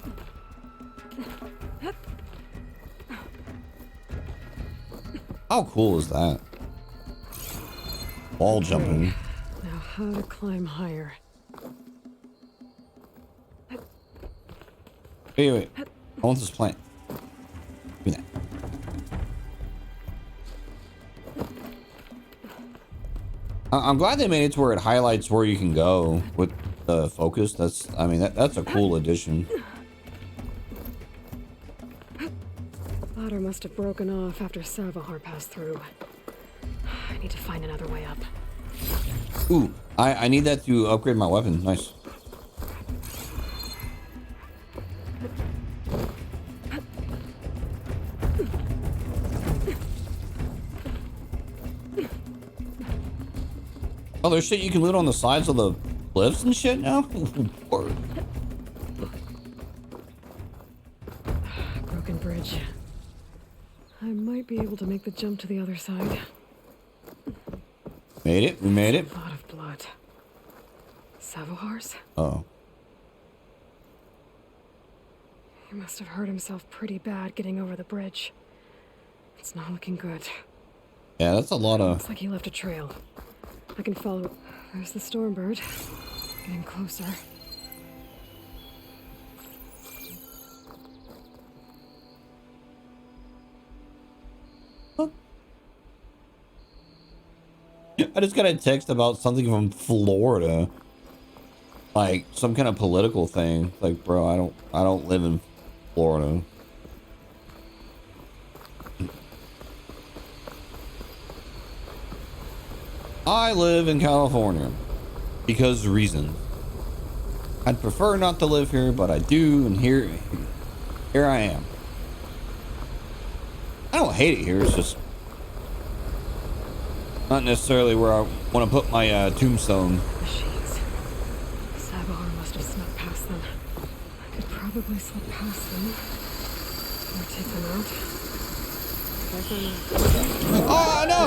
How cool is that? Wall jumping. Now, how to climb higher? Wait. I want this plant. Give me that. I'm glad they made it to where it highlights where you can go with the focus. That's, I mean, that's a cool addition. Ladder must have broken off after Savahar passed through. I need to find another way up. Ooh, I need that to upgrade my weapon. Nice. Oh, there's shit you can loot on the sides of the cliffs and shit now? Broken bridge. I might be able to make the jump to the other side. Made it. We made it. A lot of blood. Savohar's? Oh. He must have hurt himself pretty bad getting over the bridge. It's not looking good. Yeah, that's a lot of... Looks like he left a trail. I can follow... There's the Stormbird. Getting closer. I just got a text about something from Florida. Like, some kind of political thing. Like, bro, I don't live in Florida. I live in California. Because reasons. I'd prefer not to live here, but I do, and here I am. I don't hate it here, it's just not necessarily where I want to put my tombstone. Machines. Savahar must have snuck past them. I could probably slip past them. Or take them out. Oh, no!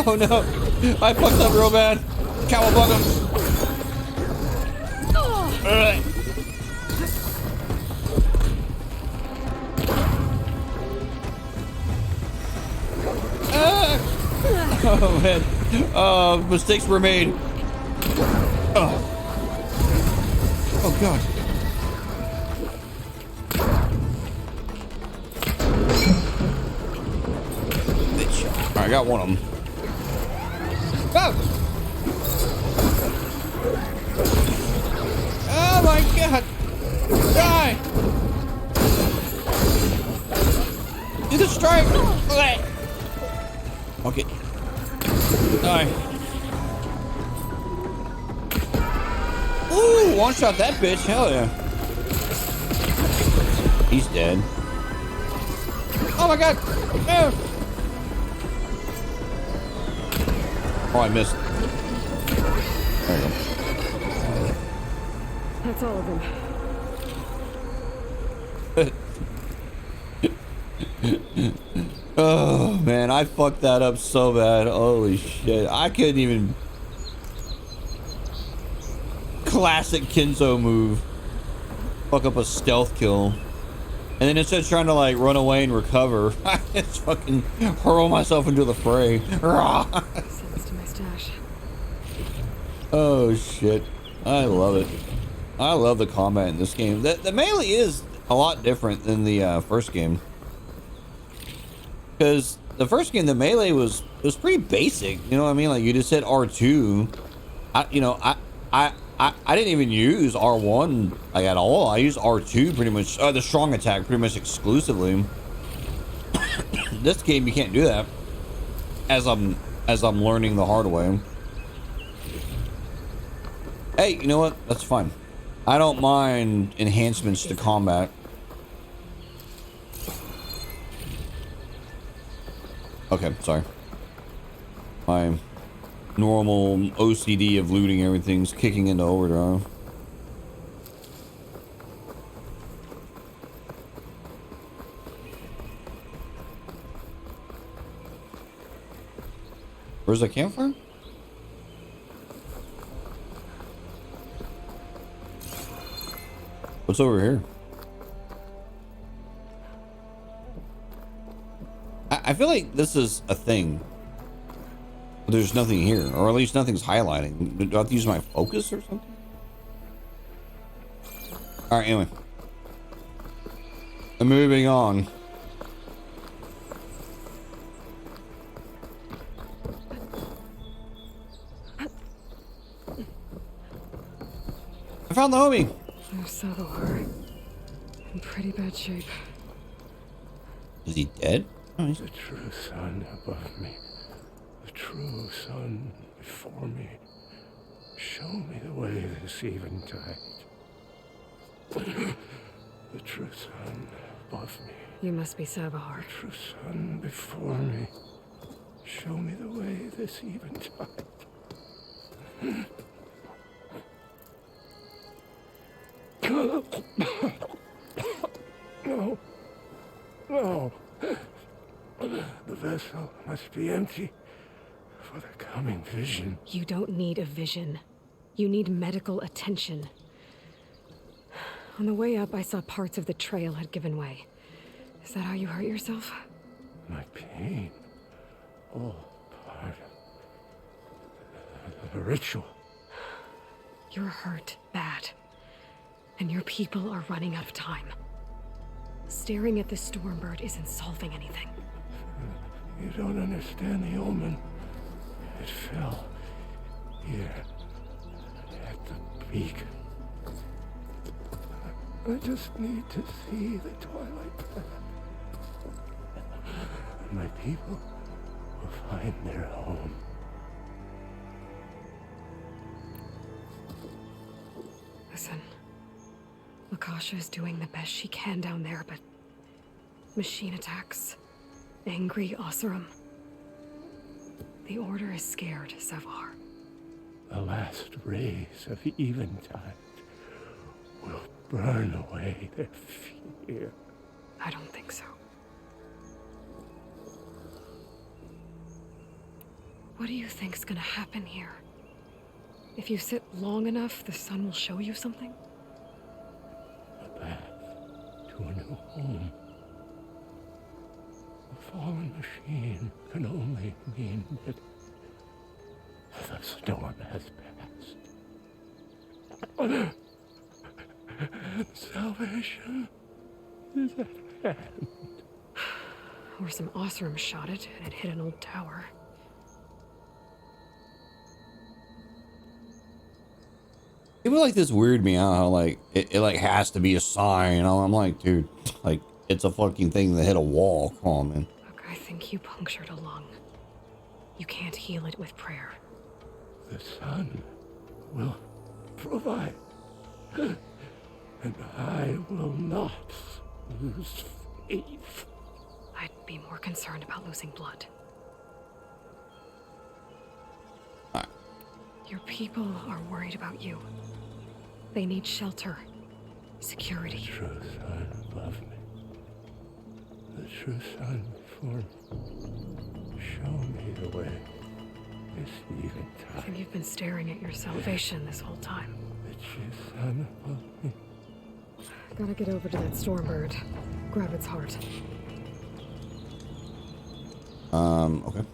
Oh no! I fucked up real bad. Cowabunga. Alright. Oh man. Mistakes were made. Oh god. Bitch. Alright, I got one of them. Oh! Oh my god! Die! Do the strike! Okay. Die. Ooh, one shot that bitch. Hell yeah. He's dead. Oh my god! No! Oh, I missed. There you go. That's all of them. Oh man, I fucked that up so bad. Holy shit. I couldn't even... Classic Kenzo move. Fuck up a stealth kill. And then instead of trying to like run away and recover, I just fucking hurl myself into the fray. Sends to my stash. Oh shit. I love it. I love the combat in this game. The melee is a lot different than the first game. Because the first game, the melee was pretty basic. You know what I mean? Like you just hit R2. I didn't even use R1 like at all. I used R2 pretty much, the strong attack pretty much exclusively. This game you can't do that. As I'm learning the hard way. Hey, you know what? That's fine. I don't mind enhancements to combat. Okay, sorry. My normal OCD of looting everything's kicking into overdrive. Where's the campfire? What's over here? I feel like this is a thing. But there's nothing here, or at least nothing's highlighting. Do I have to use my focus or something? All right, anyway. I'm moving on. I found the homie. There's Salvador. In pretty bad shape. Is he dead? Oh, The true sun above me. The true sun before me. Show me the way this eventide. The true sun above me. You must be Savahar. The true sun before me. Show me the way this eventide. No. No. The vessel must be empty for the coming vision. You don't need a vision. You need medical attention. On the way up, I saw parts of the trail had given way. Is that how you hurt yourself? My pain. All part of the ritual. You're hurt bad. And your people are running out of time. Staring at the Stormbird isn't solving anything. You don't understand the omen. It fell here at the beacon. I just need to see the twilight path. And my people will find their home. Listen. Lakasha is doing the best she can down there, but machine attacks, angry Oseram. The Order is scared, Savar. The last rays of eventide will burn away their fear. I don't think so. What do you think's gonna happen here? If you sit long enough, the sun will show you something? A path to a new home. A fallen machine can only mean that the storm has passed. Salvation is at hand. Or some Oseram shot it and it hit an old tower. People like this weird me out how like it like has to be a sign, you know? I'm like, dude, like it's a fucking thing that hit a wall. Come on, man. Look, I think you punctured a lung. You can't heal it with prayer. The sun will provide. And I will not lose faith. I'd be more concerned about losing blood. Your people are worried about you. They need shelter, security. The true sun above me. The true sun before me. Show me the way. This eventide. I think you've been staring at your salvation this whole time. The true sun above me. Gotta get over to that Stormbird. Grab its heart. Okay.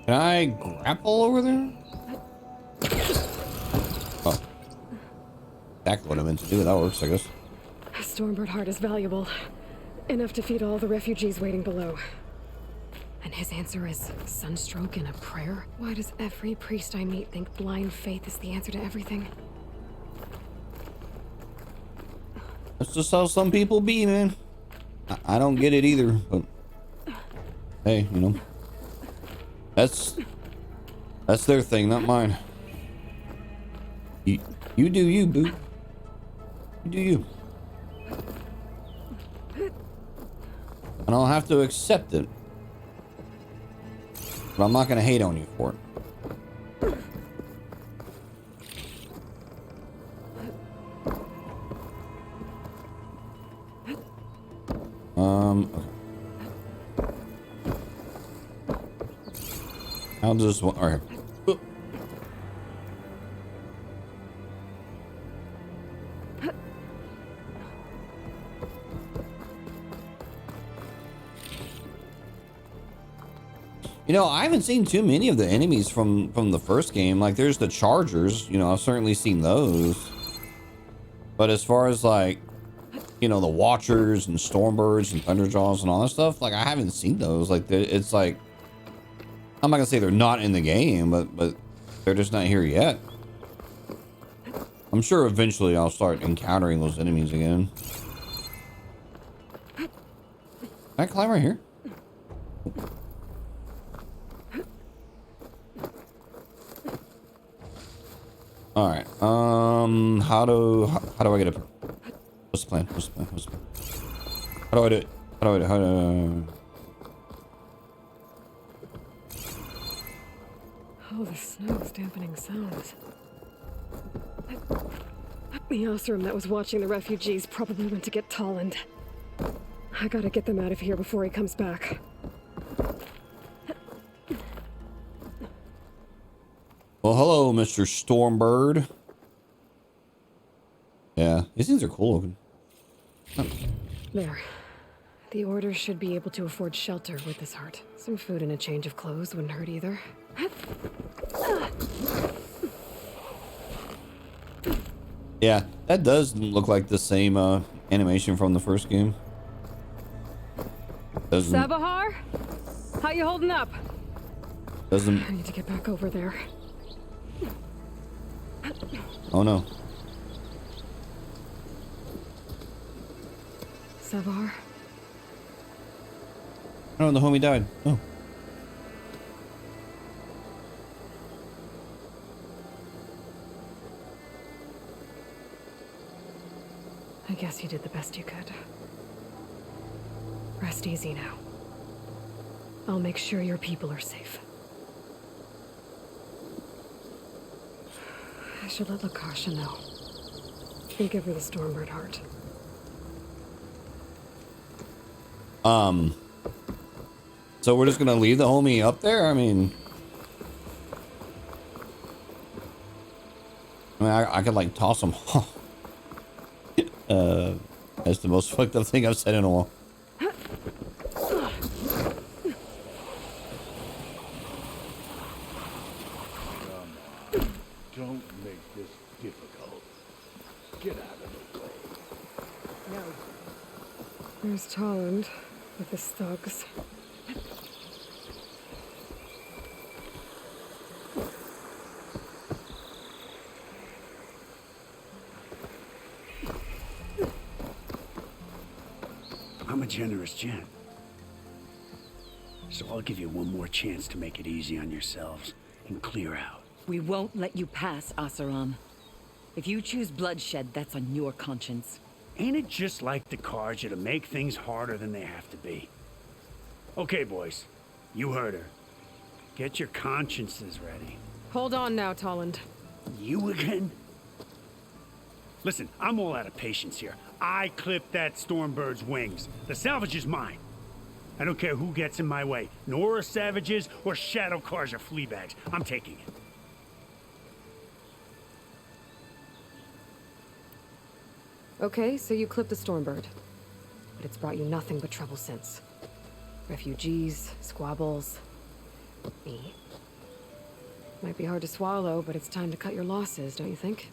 Can I grapple over there? Oh. Exactly what I meant to do. That works, I guess. A Stormbird heart is valuable. Enough to feed all the refugees waiting below. And his answer is sunstroke and a prayer? Why does every priest I meet think blind faith is the answer to everything? That's just how some people be, man. I don't get it either, but hey, you know. That's their thing, not mine. You do you, boo. You do you. And I'll have to accept it. But I'm not gonna hate on you for it. Okay. I'll just all right. You know, I haven't seen too many of the enemies from the first game. Like, there's the Chargers. You know, I've certainly seen those. But as far as, like, you know, the Watchers and Stormbirds and Thunderjaws and all that stuff, like, I haven't seen those. Like, it's like, I'm not gonna say they're not in the game, but they're just not here yet. I'm sure eventually I'll start encountering those enemies again. Can I climb right here? All right. How do I get up? What's the plan? What's the plan? What's the plan? How do I do it? How do I do it? How do Oh, the snow's dampening sounds. The Osram that was watching the refugees probably went to get Tolland. I gotta get them out of here before he comes back. Well, hello, Mr. Stormbird. Yeah, these things are cool looking. Oh. There. The Order should be able to afford shelter with this heart. Some food and a change of clothes wouldn't hurt either. Yeah, that does look like the same animation from the first game. Doesn't. Sabahar? How you holding up? Doesn't. I need to get back over there. Oh no. Sabahar? Oh, the homie died. Oh. I guess you did the best you could. Rest easy now. I'll make sure your people are safe. I should let Lakasha know. And give her the Stormbird heart. So we're just gonna leave the homie up there? I mean, I could like toss him. That's the most fucked up thing I've said in a while. Don't make this difficult. Get out of the way. No. There's Tolland with his thugs. I'm a generous gent. So I'll give you one more chance to make it easy on yourselves and clear out. We won't let you pass, Asaram. If you choose bloodshed, that's on your conscience. Ain't it just like the Karja to make things harder than they have to be? Okay, boys. You heard her. Get your consciences ready. Hold on now, Tolland. You again? Listen, I'm all out of patience here. I clipped that Stormbird's wings. The salvage is mine. I don't care who gets in my way. Nora savages or Shadow Karja fleabags. I'm taking it. Okay, so you clipped the Stormbird. But it's brought you nothing but trouble since. Refugees, squabbles, me. Might be hard to swallow, but it's time to cut your losses, don't you think?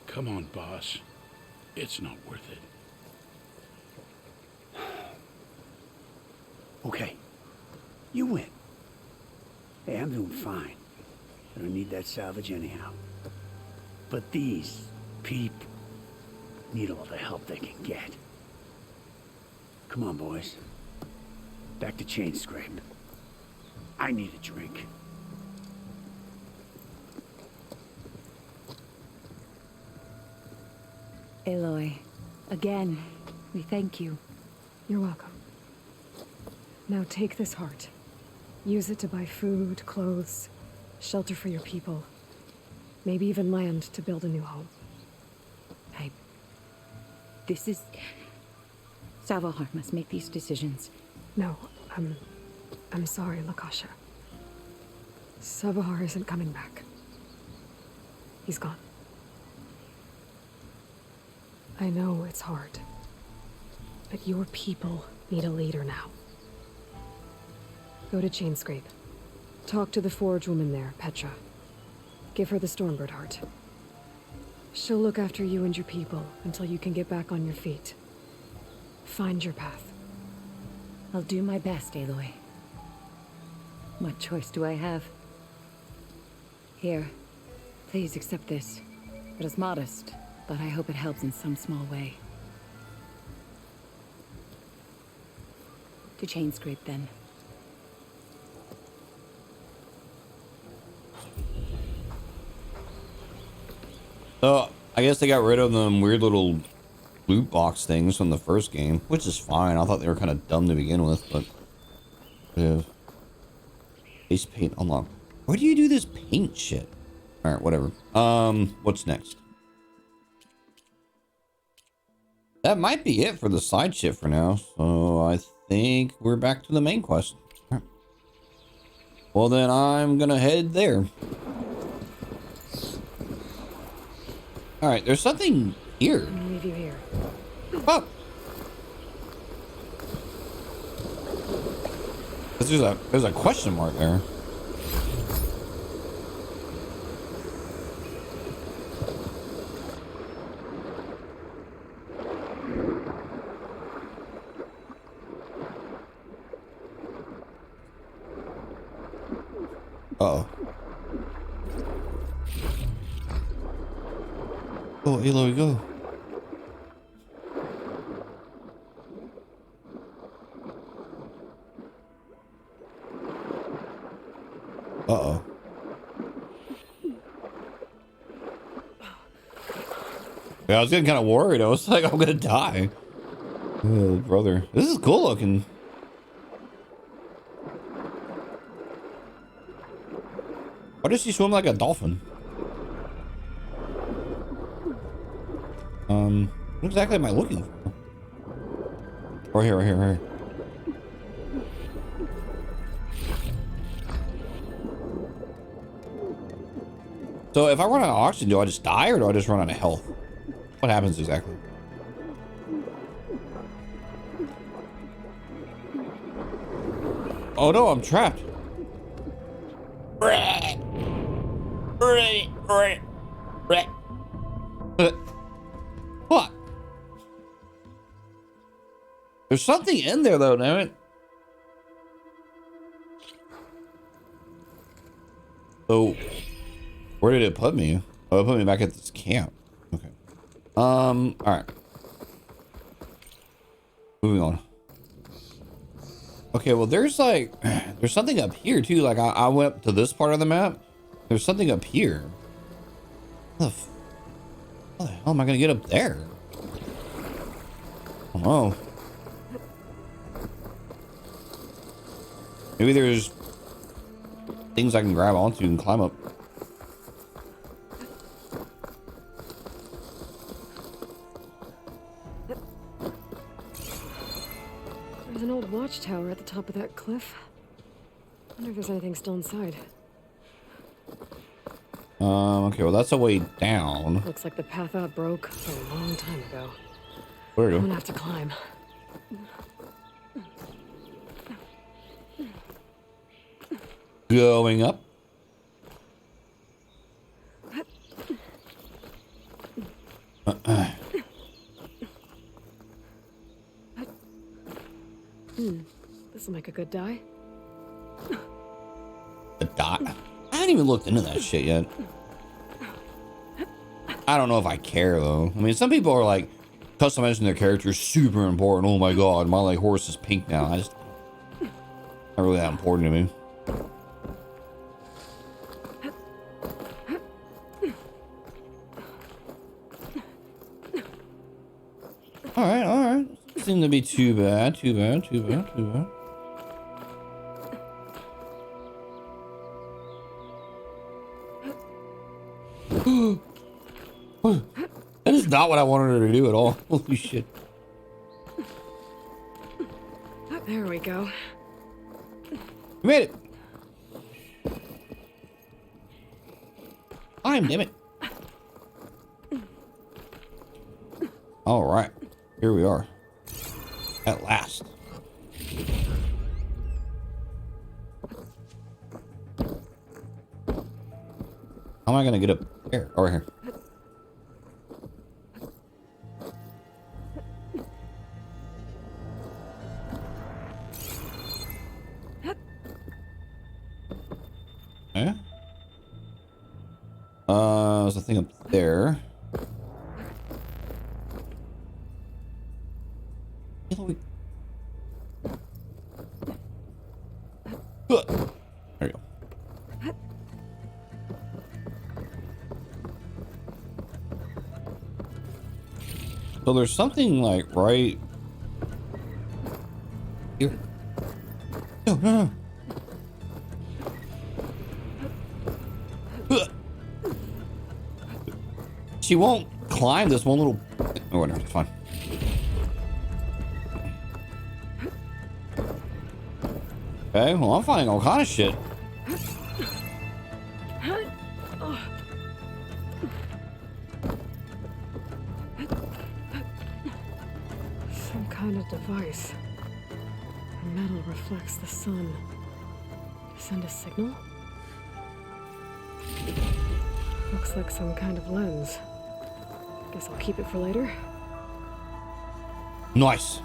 Come on, boss. It's not worth it. Okay. You win. Hey, I'm doing fine. I don't need that salvage anyhow. But these people need all the help they can get. Come on, boys. Back to Chain Scrape. I need a drink. Aloy, again, we thank you. You're welcome. Now take this heart. Use it to buy food, clothes, shelter for your people. Maybe even land to build a new home. This is... Savahar must make these decisions. No, I'm sorry, Lakasha. Savahar isn't coming back. He's gone. I know it's hard, but your people need a leader now. Go to Chainscrape. Talk to the forge woman there, Petra. Give her the Stormbird heart. She'll look after you and your people until you can get back on your feet. Find your path. I'll do my best, Aloy. What choice do I have? Here, please accept this. It is modest, but I hope it helps in some small way. To chain scrape, then. So, I guess they got rid of them weird little loot box things from the first game, which is fine. I thought they were kind of dumb to begin with, but... Yeah. Base paint unlocked. Where do you do this paint shit? Alright, whatever. What's next? That might be it for the side shit for now. So, I think we're back to the main quest. Right. Well, then I'm gonna head there. Alright, there's something here. I'm gonna leave you here. Oh! There's a question mark there. Uh-oh. Oh, Aloy, go. Uh-oh. Yeah, I was getting kind of worried. I was like, I'm gonna die. Oh, brother. This is cool looking. Why does she swim like a dolphin? What exactly am I looking for? Right here, right here, right here. So if I run out of oxygen, do I just die or do I just run out of health? What happens exactly? Oh no, I'm trapped. What? There's something in there though, damn it. So, where did it put me? Oh, it put me back at this camp. Okay. All right. Moving on. Okay, well, there's like, there's something up here too. Like I went up to this part of the map. There's something up here. How the hell am I gonna get up there? I don't know. Maybe there's things I can grab onto and climb up. There's an old watchtower at the top of that cliff. I wonder if there's anything still inside. Okay, well that's a way down. Looks like the path out broke a long time ago. Where are you? I'm gonna have to climb. Going up. This will make a good die. A dot? I haven't even looked into that shit yet. I don't know if I care though. I mean, some people are like, customizing their character is super important. Oh my god, my like horse is pink now. I just not really that important to me. Alright, alright. Doesn't seem to be too bad, too bad, too bad, too bad. That is not what I wanted her to do at all. Holy shit. There we go. You made it. Climb, damn it. All right. Here we are. At last. How am I gonna get up there? Over here. Okay. There's a thing up there. There you go. So there's something like right here. No, no, no. She won't climb this one little. Oh, whatever, it's fine. Okay, well, I'm finding all kind of shit. Some kind of device. The metal reflects the sun. To send a signal? Looks like some kind of lens. Guess I'll keep it for later. Nice.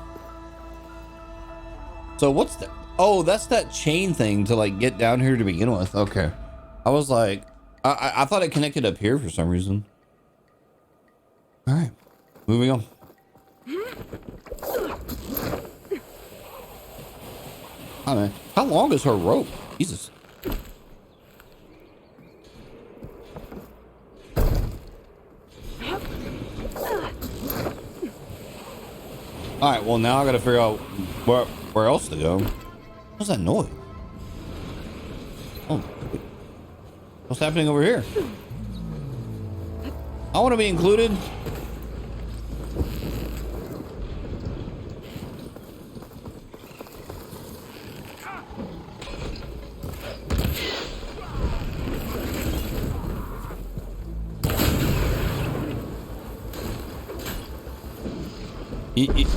So what's that? Oh, that's that chain thing to like get down here to begin with. Okay. I was like, I thought it connected up here for some reason. All right, moving on. Oh, man. How long is her rope? Jesus. All right, well now I gotta figure out where else to go. What's that noise? Oh, what's happening over here? I want to be included.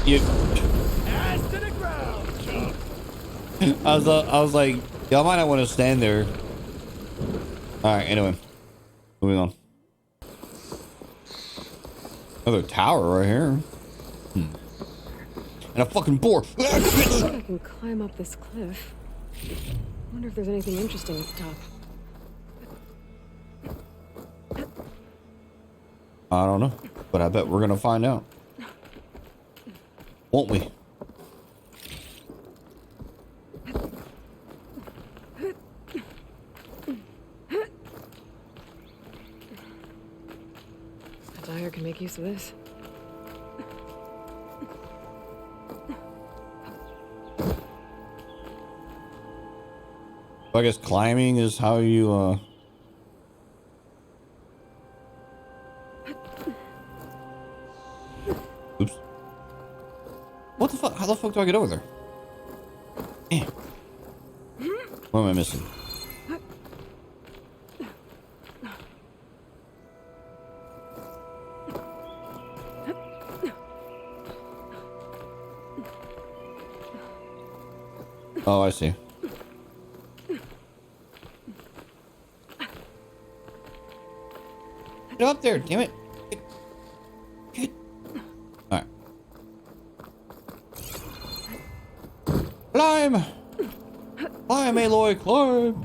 You Ass to the ground, Chuck. I was like, y'all might not want to stand there. All right, anyway, moving on. Another tower right here. And a fucking boar. I think I can climb up this cliff. Wonder if there's anything interesting at the top. I don't know, but I bet we're gonna find out. Won't we? A dyer can make use of this. I guess climbing is how you Oops. What the fuck? How the fuck do I get over there? Eh. What am I missing? Oh, I see. Get up there, damn it. Get. All right. Climb! Climb, Aloy, climb!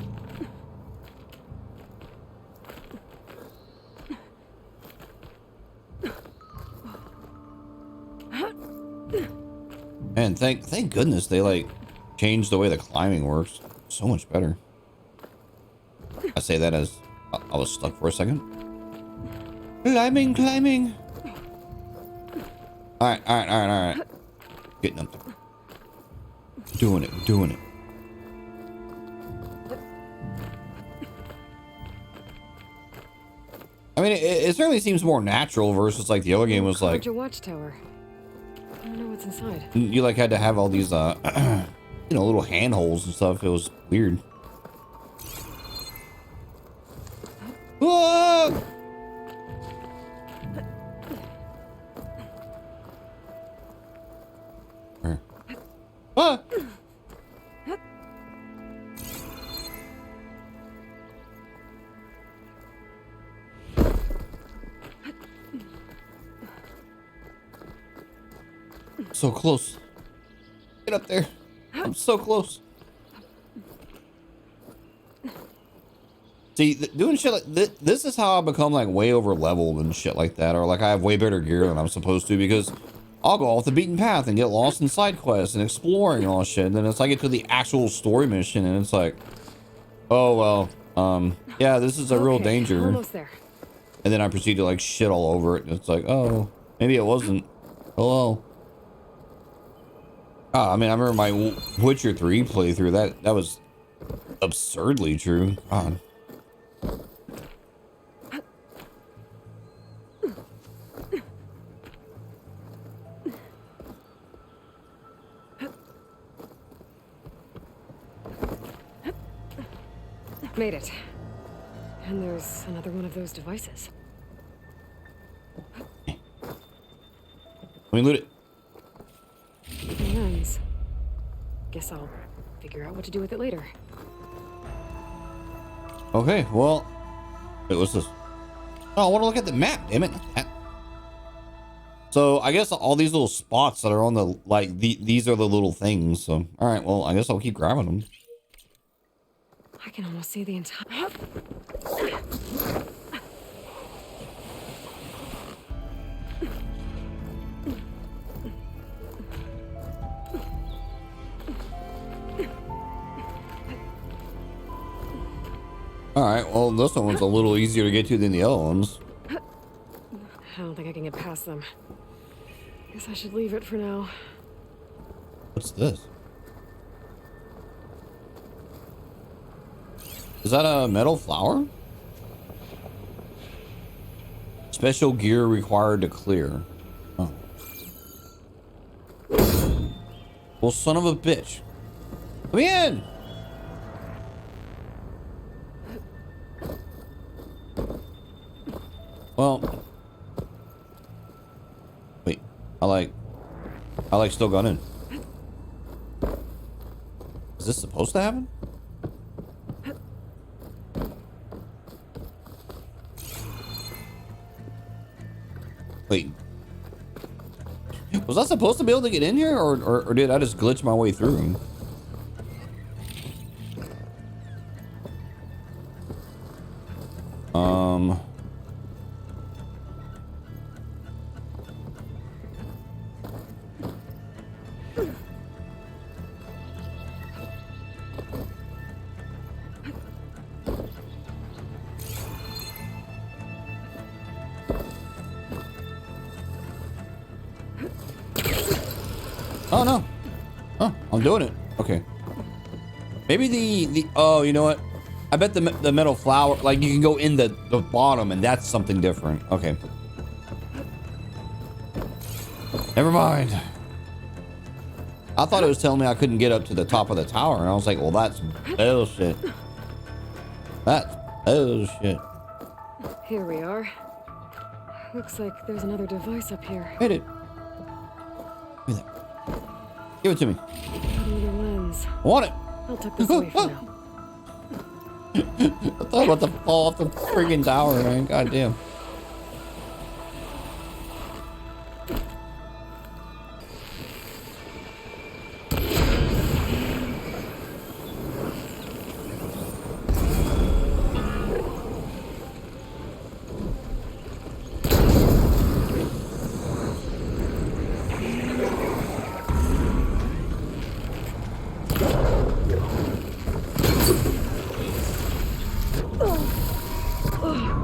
Man, thank goodness they like changed the way the climbing works. So much better. I say that as I was stuck for a second. Climbing, climbing. All right. Getting up there. Doing it. I mean, it certainly seems more natural versus like the other game was like. Your watchtower. I don't know what's inside. You like had to have all these you know, little handholds and stuff. It was weird. Whoa! Ah! So close. Get up there. I'm so close. See, doing shit like this is how I become like way over leveled and shit like that, or like I have way better gear than I'm supposed to, because I'll go off the beaten path and get lost in side quests and exploring and all shit, and then it's like I get to the actual story mission and it's like, oh well, yeah, this is a real danger. Almost there. And then I proceed to like shit all over it, and it's like, oh, maybe it wasn't. Hello. I mean, I remember my Witcher 3 playthrough. That was absurdly true. God. Made it. And there's another one of those devices. Let me loot it. Lens. Guess I'll figure out what to do with it later. Okay, well, wait, what's this? Oh, I want to look at the map, damn it. Not that. So I guess all these little spots that are on the, like, these are the little things. So, all right, well, I guess I'll keep grabbing them. I can almost see the entire... All right, well, this one's a little easier to get to than the other ones. I don't think I can get past them. Guess I should leave it for now. What's this? Is that a metal flower? Special gear required to clear. Oh. Well, son of a bitch. Come in! Well. Wait. I like still gunning. Is this supposed to happen? Wait. Was I supposed to be able to get in here, or did I just glitch my way through? Oh no. Oh, I'm doing it. Okay. Maybe the oh, you know what? I bet the metal flower, like you can go in the bottom and that's something different. Okay. Never mind. I thought it was telling me I couldn't get up to the top of the tower, and I was like, well, that's bullshit. That's bullshit. Here we are. Looks like there's another device up here. Hit it. Give me that. Give it to me. Another lens. I want it. I'll tuck this away for now. I thought about to fall off the friggin' tower, man. God damn.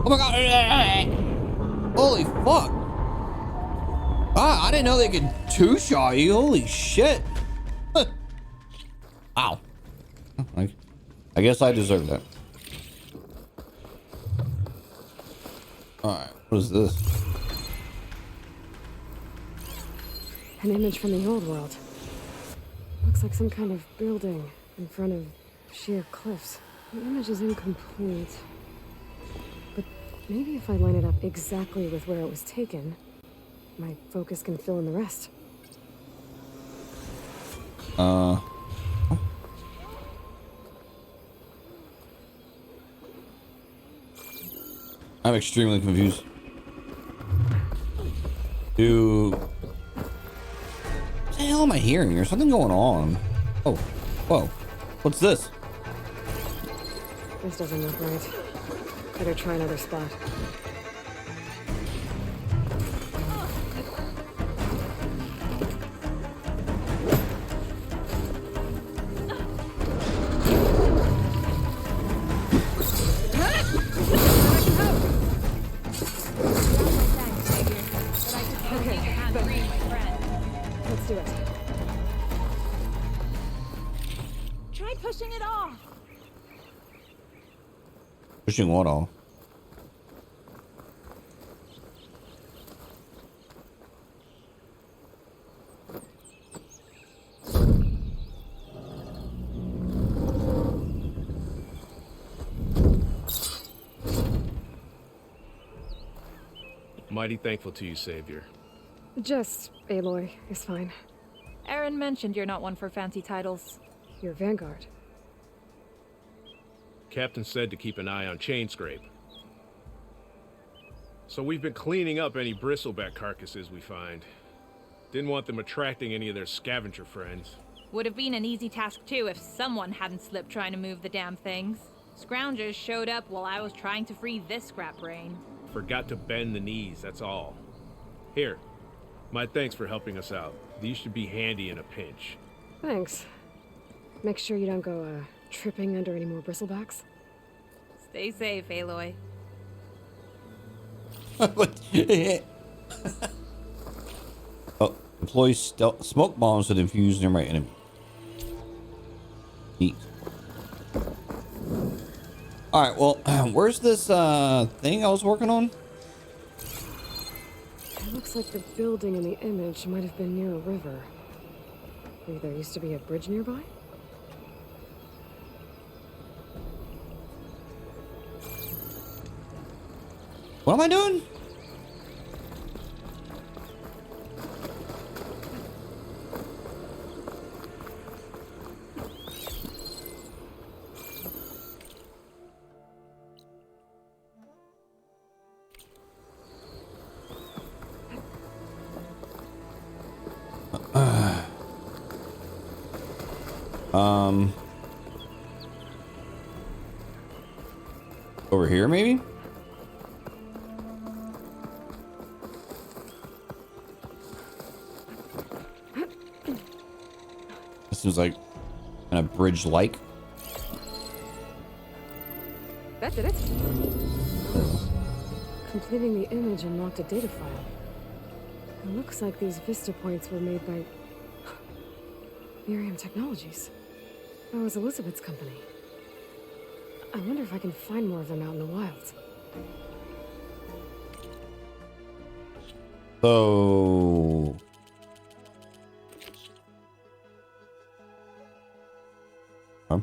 Oh my god. Holy fuck. Ah, I didn't know they could two-shot you. Holy shit. Wow. I guess I deserve that. Alright, what is this? An image from the old world. Looks like some kind of building in front of sheer cliffs. The image is incomplete. But maybe if I line it up exactly with where it was taken, my focus can fill in the rest. I'm extremely confused. the hell am I hearing? There's something going on. Oh, whoa. What's this? This doesn't look right. Better try another spot. Let's do it. Try pushing it off. Pushing what off? Mighty thankful to you, Savior. Just Aloy is fine. Aaron mentioned you're not one for fancy titles. Your vanguard. Captain said to keep an eye on Chainscrape. So we've been cleaning up any bristleback carcasses we find. Didn't want them attracting any of their scavenger friends. Would have been an easy task too if someone hadn't slipped trying to move the damn things. Scroungers showed up while I was trying to free this scrap brain. Forgot to bend the knees, that's all. Here, my thanks for helping us out. These should be handy in a pinch. Thanks. Make sure you don't go, tripping under any more bristlecbacks. Stay safe, Aloy. Oh, deploy smoke bombs to infuse nearby enemy. Neat. Alright, well, where's this thing I was working on? It looks like the building in the image might have been near a river. Maybe there used to be a bridge nearby? What am I doing? Over here, maybe? This seems like kind of bridge-like. That did it. Completing the image unlocked a data file. It looks like these vista points were made by Miriam Technologies. That was Elizabeth's company. I wonder if I can find more of them out in the wild. So... Huh?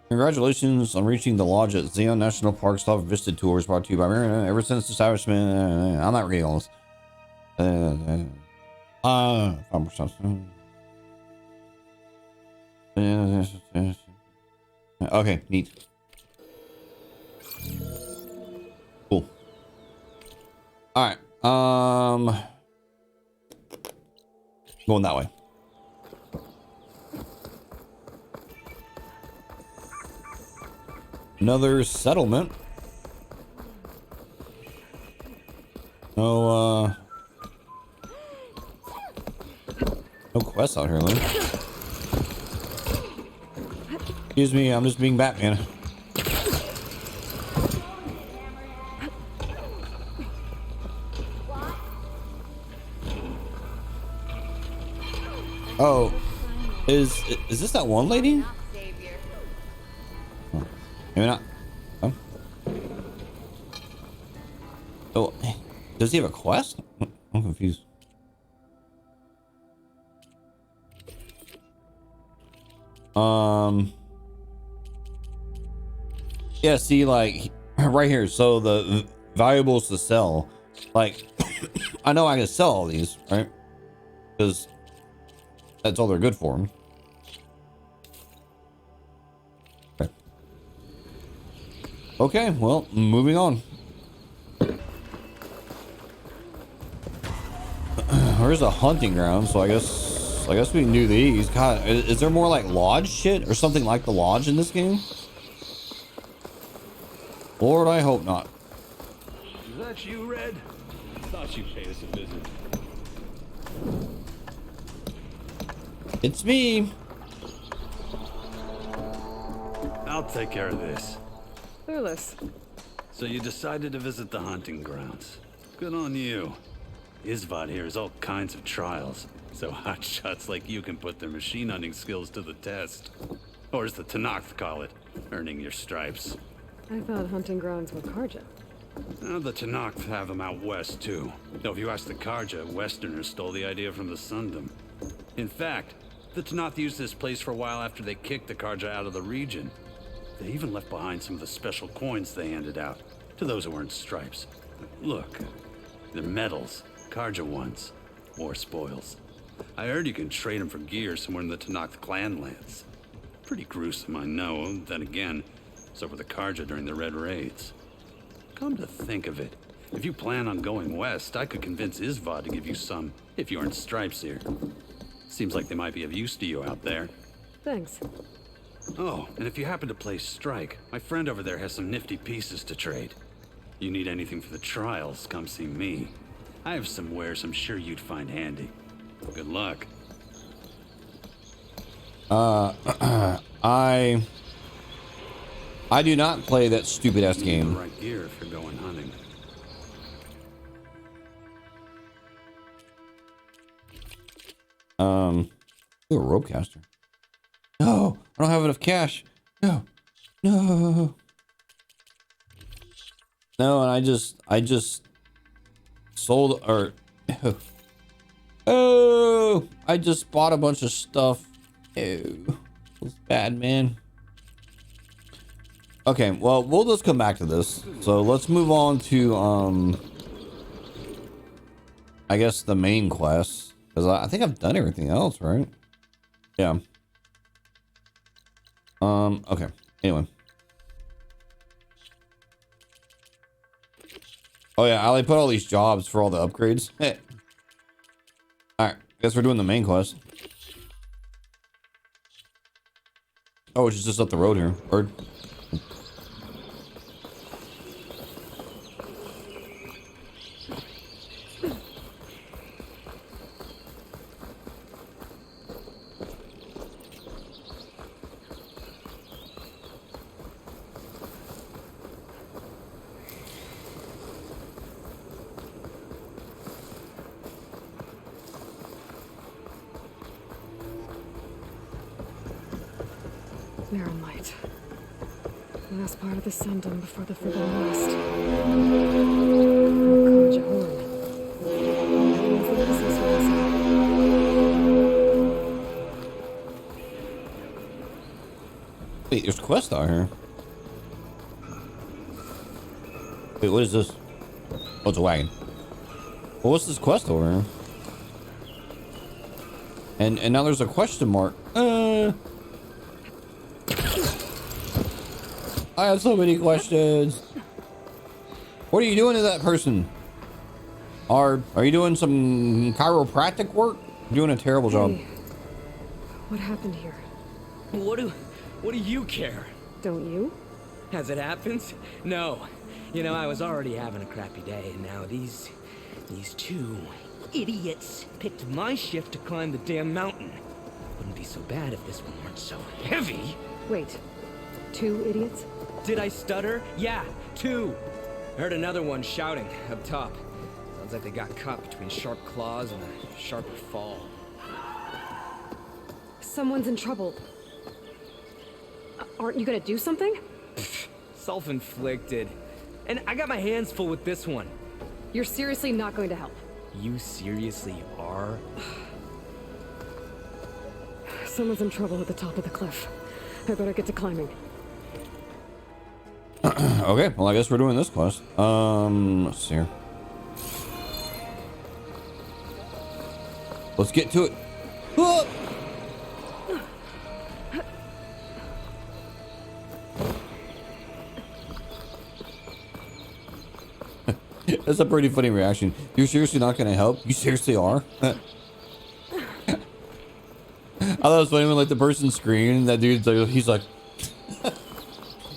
Congratulations on reaching the lodge at Zion National Park. Stop Vista Tours brought to you by Miriam. Ever since establishment, I'm not reading all this. 5%. Okay, neat. Cool. All right. Going that way. Another settlement. No quests out here, Lynn. Excuse me, I'm just being Batman. Oh, is this that one lady? Oh, maybe not. Oh. Oh, does he have a quest? I'm confused. Yeah, see, like right here, so the valuables to sell, like I know I can sell all these, right? Because that's all they're good for. Okay, well, moving on. There's a hunting ground, so I guess we can do these. God, is there more like lodge shit or something like the lodge in this game? Lord, I hope not. Is that you, Red? Thought you paid us a visit. It's me. I'll take care of this. Clueless. So you decided to visit the hunting grounds. Good on you. Isvad here has all kinds of trials, so hotshots like you can put their machine hunting skills to the test. Or as the Tenakth call it, earning your stripes. I thought hunting grounds were Karja. Now the Tenakth have them out west too. Though if you ask the Karja, Westerners stole the idea from the Sundom. In fact, the Tenakth used this place for a while after they kicked the Karja out of the region. They even left behind some of the special coins they handed out to those who earned stripes. Look, they're medals, Karja ones, war spoils. I heard you can trade them for gear somewhere in the Tenakth clan lands. Pretty gruesome, I know. Then again, so were the Karja during the Red Raids. Come to think of it, if you plan on going west, I could convince Isvad to give you some, if you earn stripes here. Seems like they might be of use to you out there. Thanks. Oh, and if you happen to play Strike, my friend over there has some nifty pieces to trade. You need anything for the trials, come see me. I have some wares I'm sure you'd find handy. Good luck. I do not play that stupid ass game. Right gear if you're going hunting. Ooh, a rope caster. No, I don't have enough cash. No. No, and I just sold, or oh, I just bought a bunch of stuff. Ew, feels bad, man. Okay, well, we'll just come back to this. So let's move on to I guess the main quest, because I think I've done everything else, right? Yeah. Okay. Anyway. Oh yeah, I put all these jobs for all the upgrades. Hey. Alright, guess we're doing the main quest. Oh, which is just up the road here. Or Barren Light. Last part of the Sundom before the Forbidden West. Karja Horn. That means the business was wait, there's a quest out here. Wait, what is this? Oh, it's a wagon. Well, what's this quest over here? And now there's a question mark. I have so many questions. What are you doing to that person? Are you doing some chiropractic work? You're doing a terrible job. What happened here? What do you care? Don't you? As it happens? No. You know, I was already having a crappy day, and now these two idiots picked my shift to climb the damn mountain. Wouldn't be so bad if this one weren't so heavy. Wait, 2 idiots? Did I stutter? Yeah, 2. Heard another one shouting up top. Sounds like they got caught between sharp claws and a sharper fall. Someone's in trouble. Aren't you gonna do something? Self-inflicted. And I got my hands full with this one. You're seriously not going to help? You seriously are? Someone's in trouble at the top of the cliff. I better get to climbing. Okay, well, I guess we're doing this quest. Let's see here. Let's get to it. Whoa! That's a pretty funny reaction. You're seriously not gonna help? You seriously are? I thought it was funny when like the person screamed, that dude's like, he's like,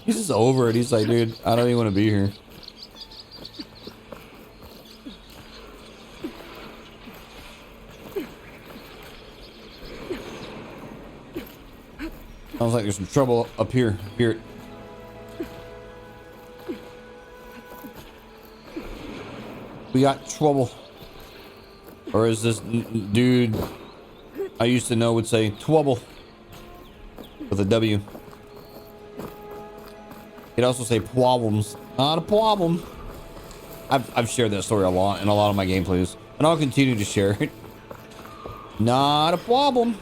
he's just over it. He's like, dude, I don't even want to be here. Sounds like there's some trouble up here. Here. We got trouble. Or is this dude I used to know would say trouble with a W. He'd also say problems. Not a problem. I've shared that story a lot in a lot of my gameplays, and I'll continue to share it. Not a problem.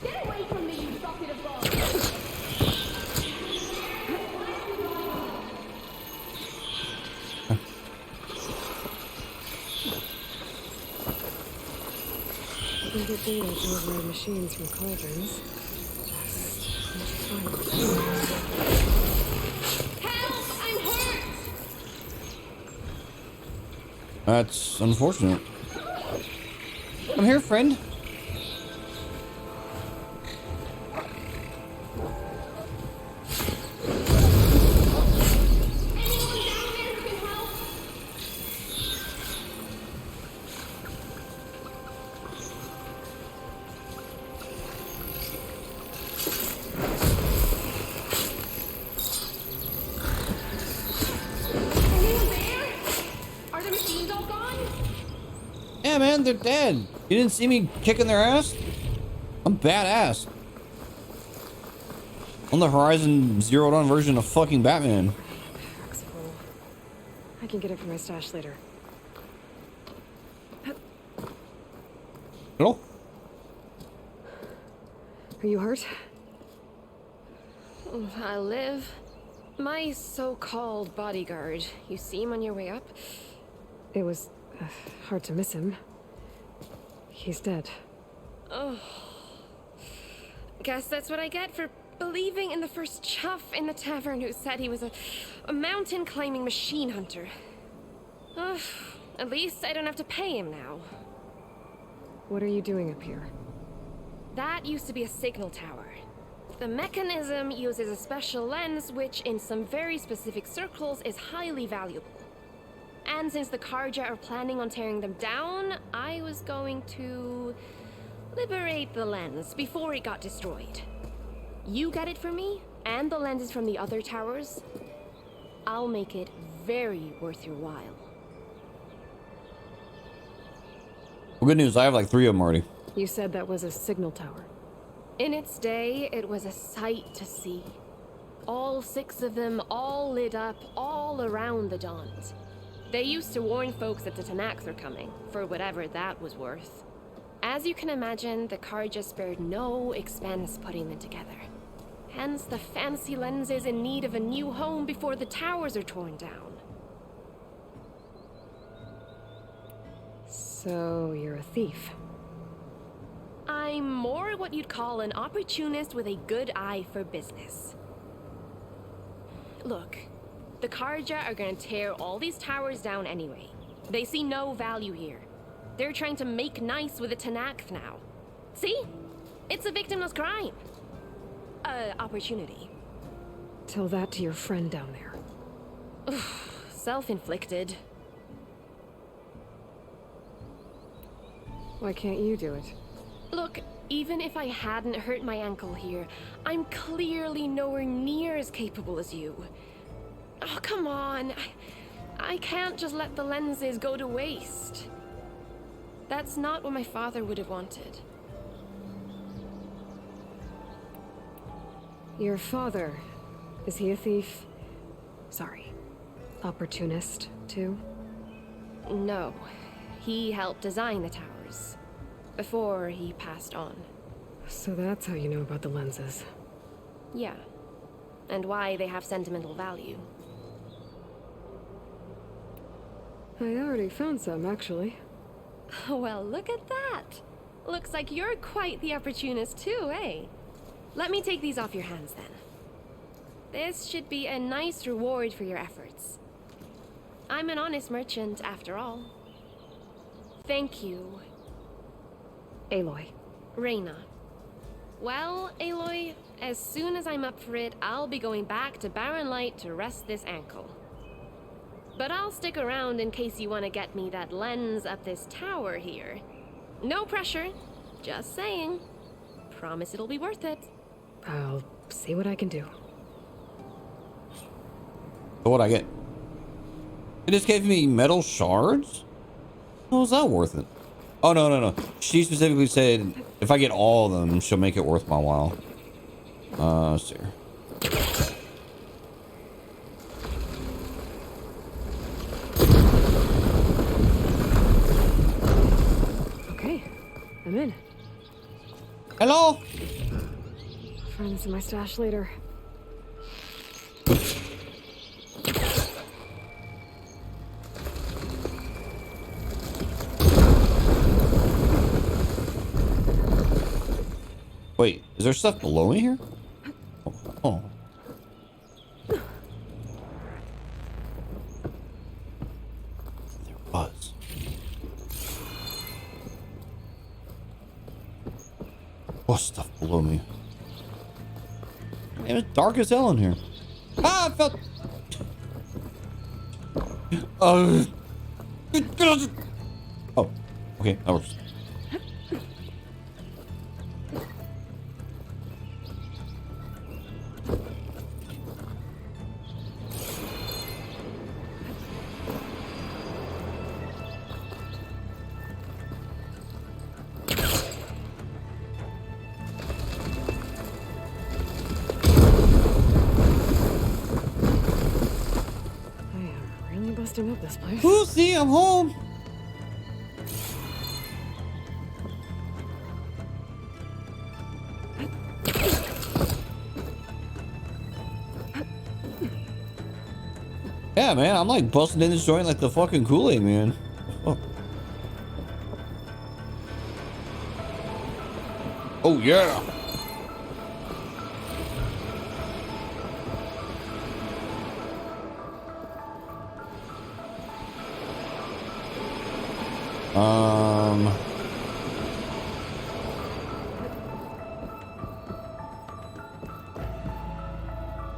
Get away from me, you bucket of balls! You can get data to override machines from cauldrons. Help! I'm hurt! That's unfortunate. I'm here, friend. Are the machines all gone? Yeah, man, they're dead. You didn't see me kicking their ass? I'm badass. I'm the Horizon Zero Dawn version of fucking Batman. Truck's full. I can get it from my stash later. Hello? Are you hurt? I live. My so-called bodyguard. You see him on your way up? It was hard to miss him. He's dead. Oh. Guess that's what I get for believing in the first chuff in the tavern who said he was a mountain-climbing machine hunter. At least I don't have to pay him now. What are you doing up here? That used to be a signal tower. The mechanism uses a special lens which, in some very specific circles, is highly valuable. And since the Karja are planning on tearing them down, I was going to liberate the lens before it got destroyed. You get it for me, and the lenses from the other towers. I'll make it very worth your while. Well, good news, I have like 3 of them already. You said that was a signal tower. In its day, it was a sight to see. All 6 of them, all lit up, all around the Dawns. They used to warn folks that the Tanakhs are coming, for whatever that was worth. As you can imagine, the Karja spared no expense putting them together. Hence the fancy lenses in need of a new home before the towers are torn down. So, you're a thief. I'm more what you'd call an opportunist with a good eye for business. Look, the Karja are gonna tear all these towers down anyway. They see no value here. They're trying to make nice with the Tanakh now. See? It's a victimless crime. Opportunity. Tell that to your friend down there. Self-inflicted. Why can't you do it? Look, even if I hadn't hurt my ankle here, I'm clearly nowhere near as capable as you. Oh, come on. I can't just let the lenses go to waste. That's not what my father would have wanted. Your father, is he a thief? Sorry, opportunist, too? No. He helped design the towers. Before he passed on. So that's how you know about the lenses. Yeah. And why they have sentimental value. I already found some, actually. Well, look at that. Looks like you're quite the opportunist too, eh? Let me take these off your hands then. This should be a nice reward for your efforts. I'm an honest merchant, after all. Thank you. Aloy. Reyna. Well, Aloy, as soon as I'm up for it, I'll be going back to Barren Light to rest this ankle. But I'll stick around in case you want to get me that lens up this tower here. No pressure, just saying. Promise it'll be worth it. I'll see what I can do. So what'd I get? It just gave me metal shards? How was that worth it? Oh, no. She specifically said if I get all of them, she'll make it worth my while. Let's see here. Okay, I'm in. Hello? I'll find this in my stash later. Wait, is there stuff below me here? Oh. There was. What's stuff below me? Man, it's dark as hell in here. Ah, I felt. Oh, okay, that works. Busting up this place. Lucy, I'm home. Yeah, man, I'm like busting in this joint like the fucking Kool-Aid man. Oh. Oh yeah.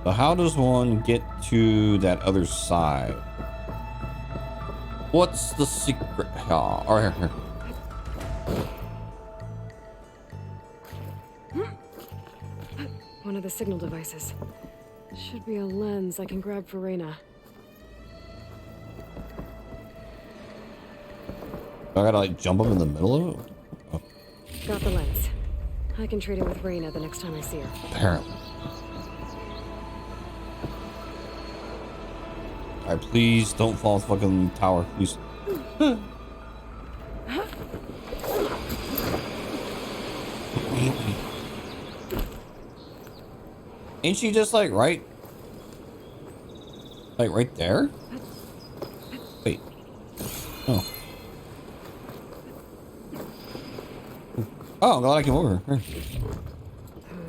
So how does one get to that other side? What's the secret? Oh, all right, here. One of the signal devices. Should be a lens I can grab for Reyna. I gotta like jump up in the middle of it? Oh. Got the lens. I can trade it with Reyna the next time I see her. Apparently. Alright, please don't fall off the fucking tower, please. Ain't she just like right there? Wait. Oh. Oh, I'm glad I came over here.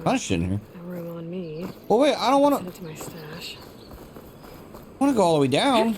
Kind of shit in here. A room on me. Well, wait, I don't want Send it to my stash. I want to go all the way down.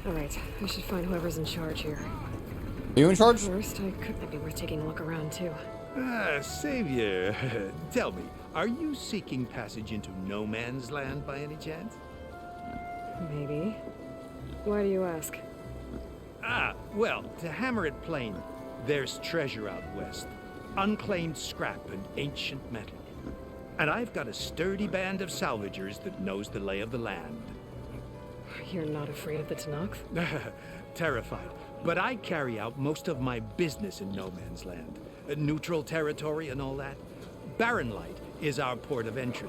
Alright, I should find whoever's in charge here. Are you in charge? First, it could be worth taking a look around too. Ah, Savior, tell me, are you seeking passage into no man's land by any chance? Maybe. Why do you ask? Ah, well, to hammer it plain, there's treasure out west. Unclaimed scrap and ancient metal. And I've got a sturdy band of salvagers that knows the lay of the land. You're not afraid of the Tanakh? Terrified. But I carry out most of my business in no man's land. Neutral territory and all that. Barren Light is our port of entry.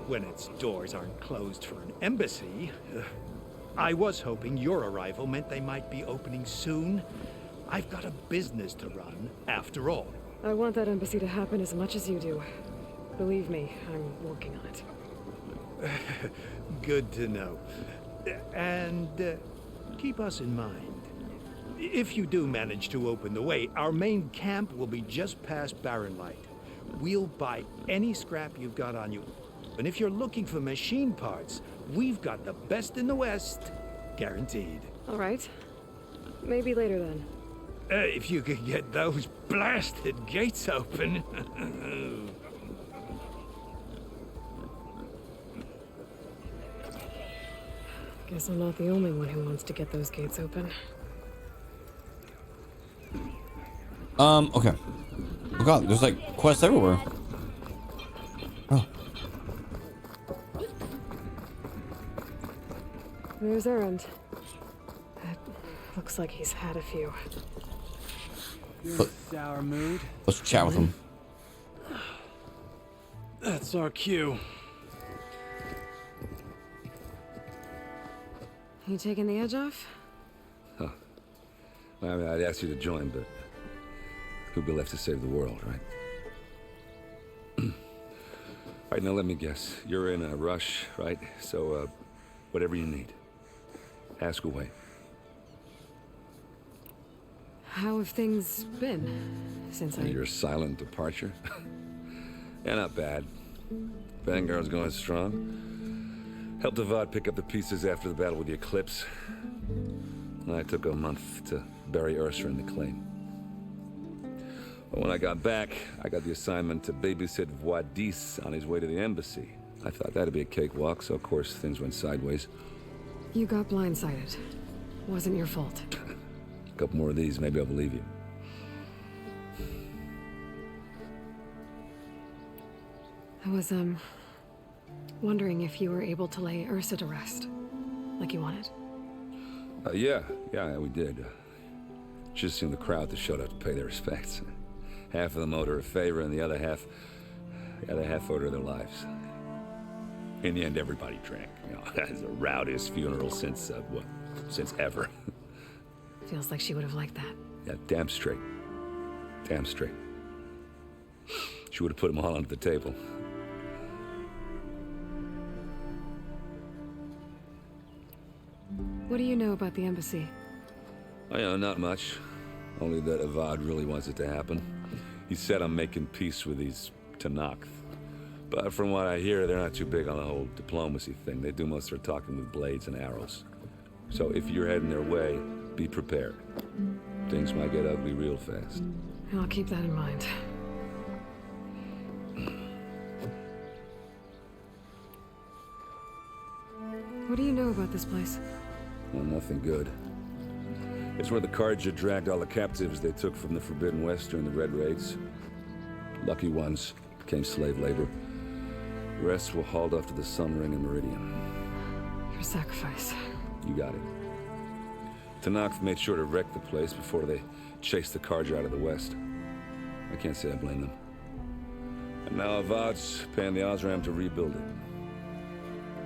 When its doors aren't closed for an embassy. I was hoping your arrival meant they might be opening soon. I've got a business to run, after all. I want that embassy to happen as much as you do. Believe me, I'm working on it. Good to know. And keep us in mind. If you do manage to open the way, our main camp will be just past Barren Light. We'll buy any scrap you've got on you. And if you're looking for machine parts, we've got the best in the West. Guaranteed. All right. Maybe later then. If you could get those blasted gates open. Guess I'm not the only one who wants to get those gates open. Okay. Oh god, there's like quests everywhere. Oh. There's Erend. It looks like he's had a few. Sour mood. Let's chat with him. That's our cue. You taking the edge off? Huh. Well, I mean, I'd ask you to join, but who'd be left to save the world, right? All right, now let me guess. You're in a rush, right? So, whatever you need, ask away. How have things been since Your silent departure? Yeah, not bad. Vanguard's going strong. Helped Avad pick up the pieces after the battle with the Eclipse. And I took a month to bury Ursa in the claim. But when I got back, I got the assignment to babysit Wadis on his way to the embassy. I thought that'd be a cakewalk, so of course things went sideways. You got blindsided. Wasn't your fault. A couple more of these, maybe I'll believe you. I was, wondering if you were able to lay Ursa to rest, like you wanted. Yeah, we did. Just seen the crowd that showed up to pay their respects. Half of them owed her a favor, and the other half owed her their lives. In the end, everybody drank. You know, it's the rowdiest funeral since ever. Feels like she would have liked that. Yeah, damn straight. Damn straight. She would have put them all under the table. What do you know about the embassy? Oh, you know, not much. Only that Avad really wants it to happen. He said I'm making peace with these Tenakth. But from what I hear, they're not too big on the whole diplomacy thing. They do most of their talking with blades and arrows. So if you're heading their way, be prepared. Things might get ugly real fast. I'll keep that in mind. What do you know about this place? Well, nothing good. It's where the Karja dragged all the captives they took from the Forbidden West during the Red Raids. Lucky ones became slave labor. The rest were hauled off to the Sun Ring and Meridian. Your sacrifice. You got it. Tenakth made sure to wreck the place before they chased the Karja out of the West. I can't say I blame them. And now Avad's paying the Osram to rebuild it.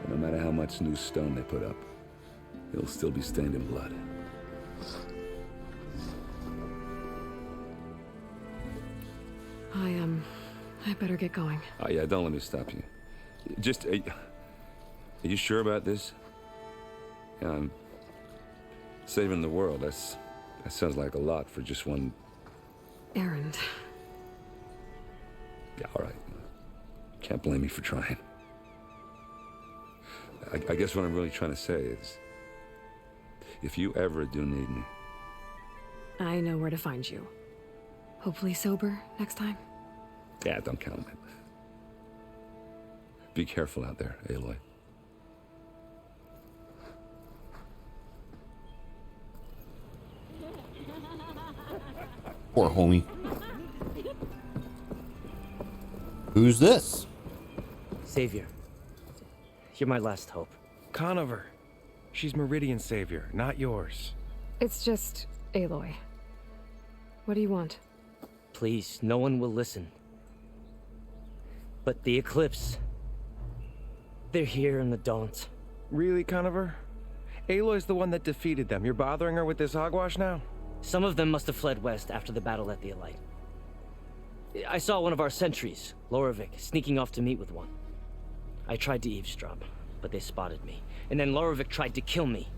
But no matter how much new stone they put up, it'll still be stained in blood. I better get going. Oh yeah, don't let me stop you. Just, are you sure about this? Yeah, I'm saving the world. That sounds like a lot for just one... Erend. Yeah, all right. Can't blame me for trying. I guess what I'm really trying to say is, if you ever do need me... I know where to find you. Hopefully sober next time. Yeah, don't count on it. Be careful out there, Aloy. Poor homie. Who's this? Savior. You're my last hope. Conover. She's Meridian's savior, not yours. It's just Aloy. What do you want? Please, no one will listen. But the Eclipse... they're here in the Daunt. Really, Conover? Aloy's the one that defeated them. You're bothering her with this hogwash now? Some of them must have fled west after the battle at the Elite. I saw one of our sentries, Loravik, sneaking off to meet with one. I tried to eavesdrop, but they spotted me. And then Loravik tried to kill me.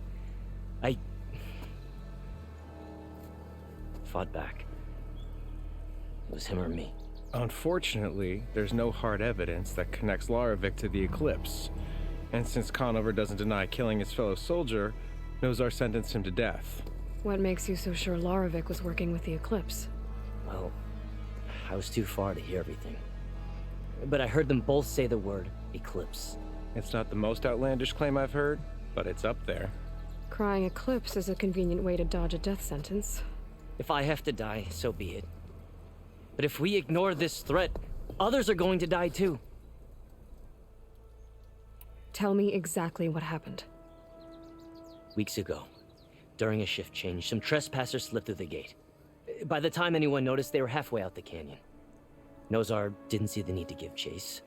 I... fought back. It was him or me. Unfortunately, there's no hard evidence that connects Loravik to the Eclipse. And since Conover doesn't deny killing his fellow soldier, Nozar sentenced him to death. What makes you so sure Loravik was working with the Eclipse? Well, I was too far to hear everything. But I heard them both say the word Eclipse. It's not the most outlandish claim I've heard, but it's up there. Crying Eclipse is a convenient way to dodge a death sentence. If I have to die, so be it. But if we ignore this threat, others are going to die too. Tell me exactly what happened. Weeks ago, during a shift change, some trespassers slipped through the gate. By the time anyone noticed, they were halfway out the canyon. Nozar didn't see the need to give chase.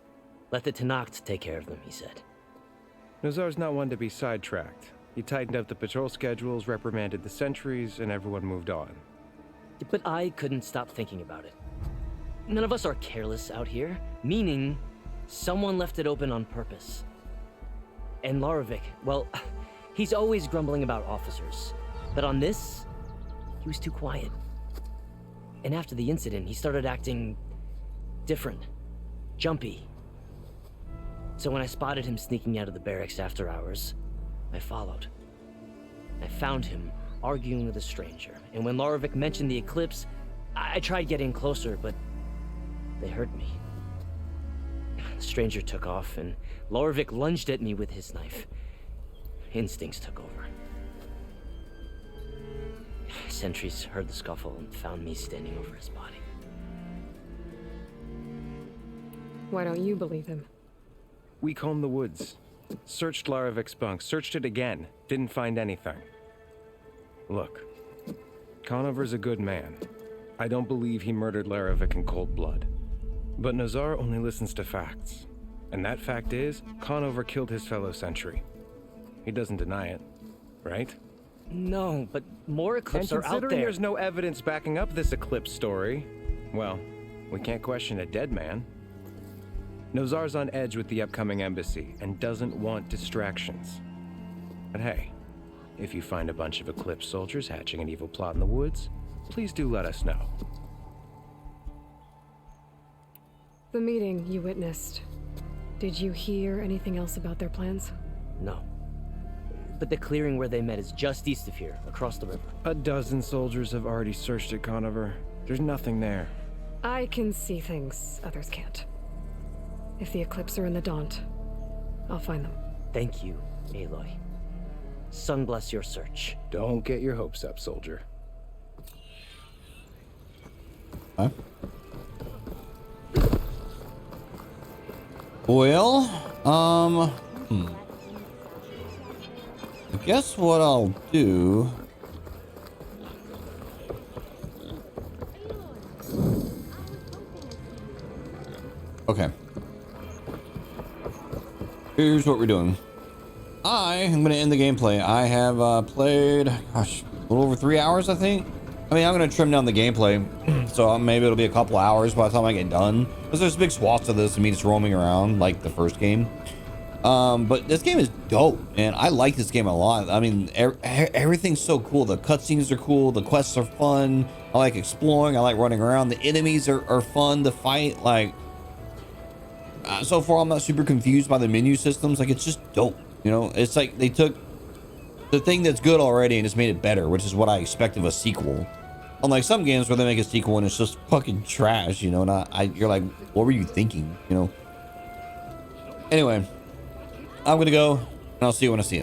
Let the Tenakth take care of them, he said. Nozar's not one to be sidetracked. He tightened up the patrol schedules, reprimanded the sentries, and everyone moved on. But I couldn't stop thinking about it. None of us are careless out here, meaning someone left it open on purpose. And Loravik, well, he's always grumbling about officers. But on this, he was too quiet. And after the incident, he started acting different, jumpy. So when I spotted him sneaking out of the barracks after hours, I followed. I found him arguing with a stranger, and when Loravik mentioned the Eclipse, I tried getting closer, but they heard me. The stranger took off, and Loravik lunged at me with his knife. Instincts took over. Sentries heard the scuffle and found me standing over his body. Why don't you believe him? We combed the woods. Searched Laravik's bunk. Searched it again. Didn't find anything. Look. Conover's a good man. I don't believe he murdered Laravik in cold blood. But Nozar only listens to facts. And that fact is, Conover killed his fellow sentry. He doesn't deny it, right? No, but more Eclipse are out there. Considering there's no evidence backing up this Eclipse story, well, we can't question a dead man. Nozar's on edge with the upcoming embassy and doesn't want distractions. But hey, if you find a bunch of Eclipse soldiers hatching an evil plot in the woods, please do let us know. The meeting you witnessed. Did you hear anything else about their plans? No. But the clearing where they met is just east of here, across the river. A dozen soldiers have already searched it, Conover. There's nothing there. I can see things others can't. If the Eclipse are in the Daunt, I'll find them. Thank you, Aloy. Sun bless your search. Don't get your hopes up, soldier. Huh? Well, I guess what I'll do... Okay. Here's what we're doing. I am going to end the gameplay. I have played, gosh, a little over 3 hours, I think. I mean, I'm going to trim down the gameplay, so maybe it'll be a couple hours by the time I get done. Because there's big swaths of this of me just roaming around like the first game. But this game is dope, and I like this game a lot. I mean, everything's so cool. The cutscenes are cool. The quests are fun. I like exploring. I like running around. The enemies are fun to fight. Like, so far, I'm not super confused by the menu systems. Like, it's just dope. You know, it's like they took the thing that's good already and just made it better, which is what I expect of a sequel. Unlike some games where they make a sequel and it's just fucking trash, you know, and you're like, what were you thinking, you know? Anyway, I'm gonna go, and I'll see you when I see you.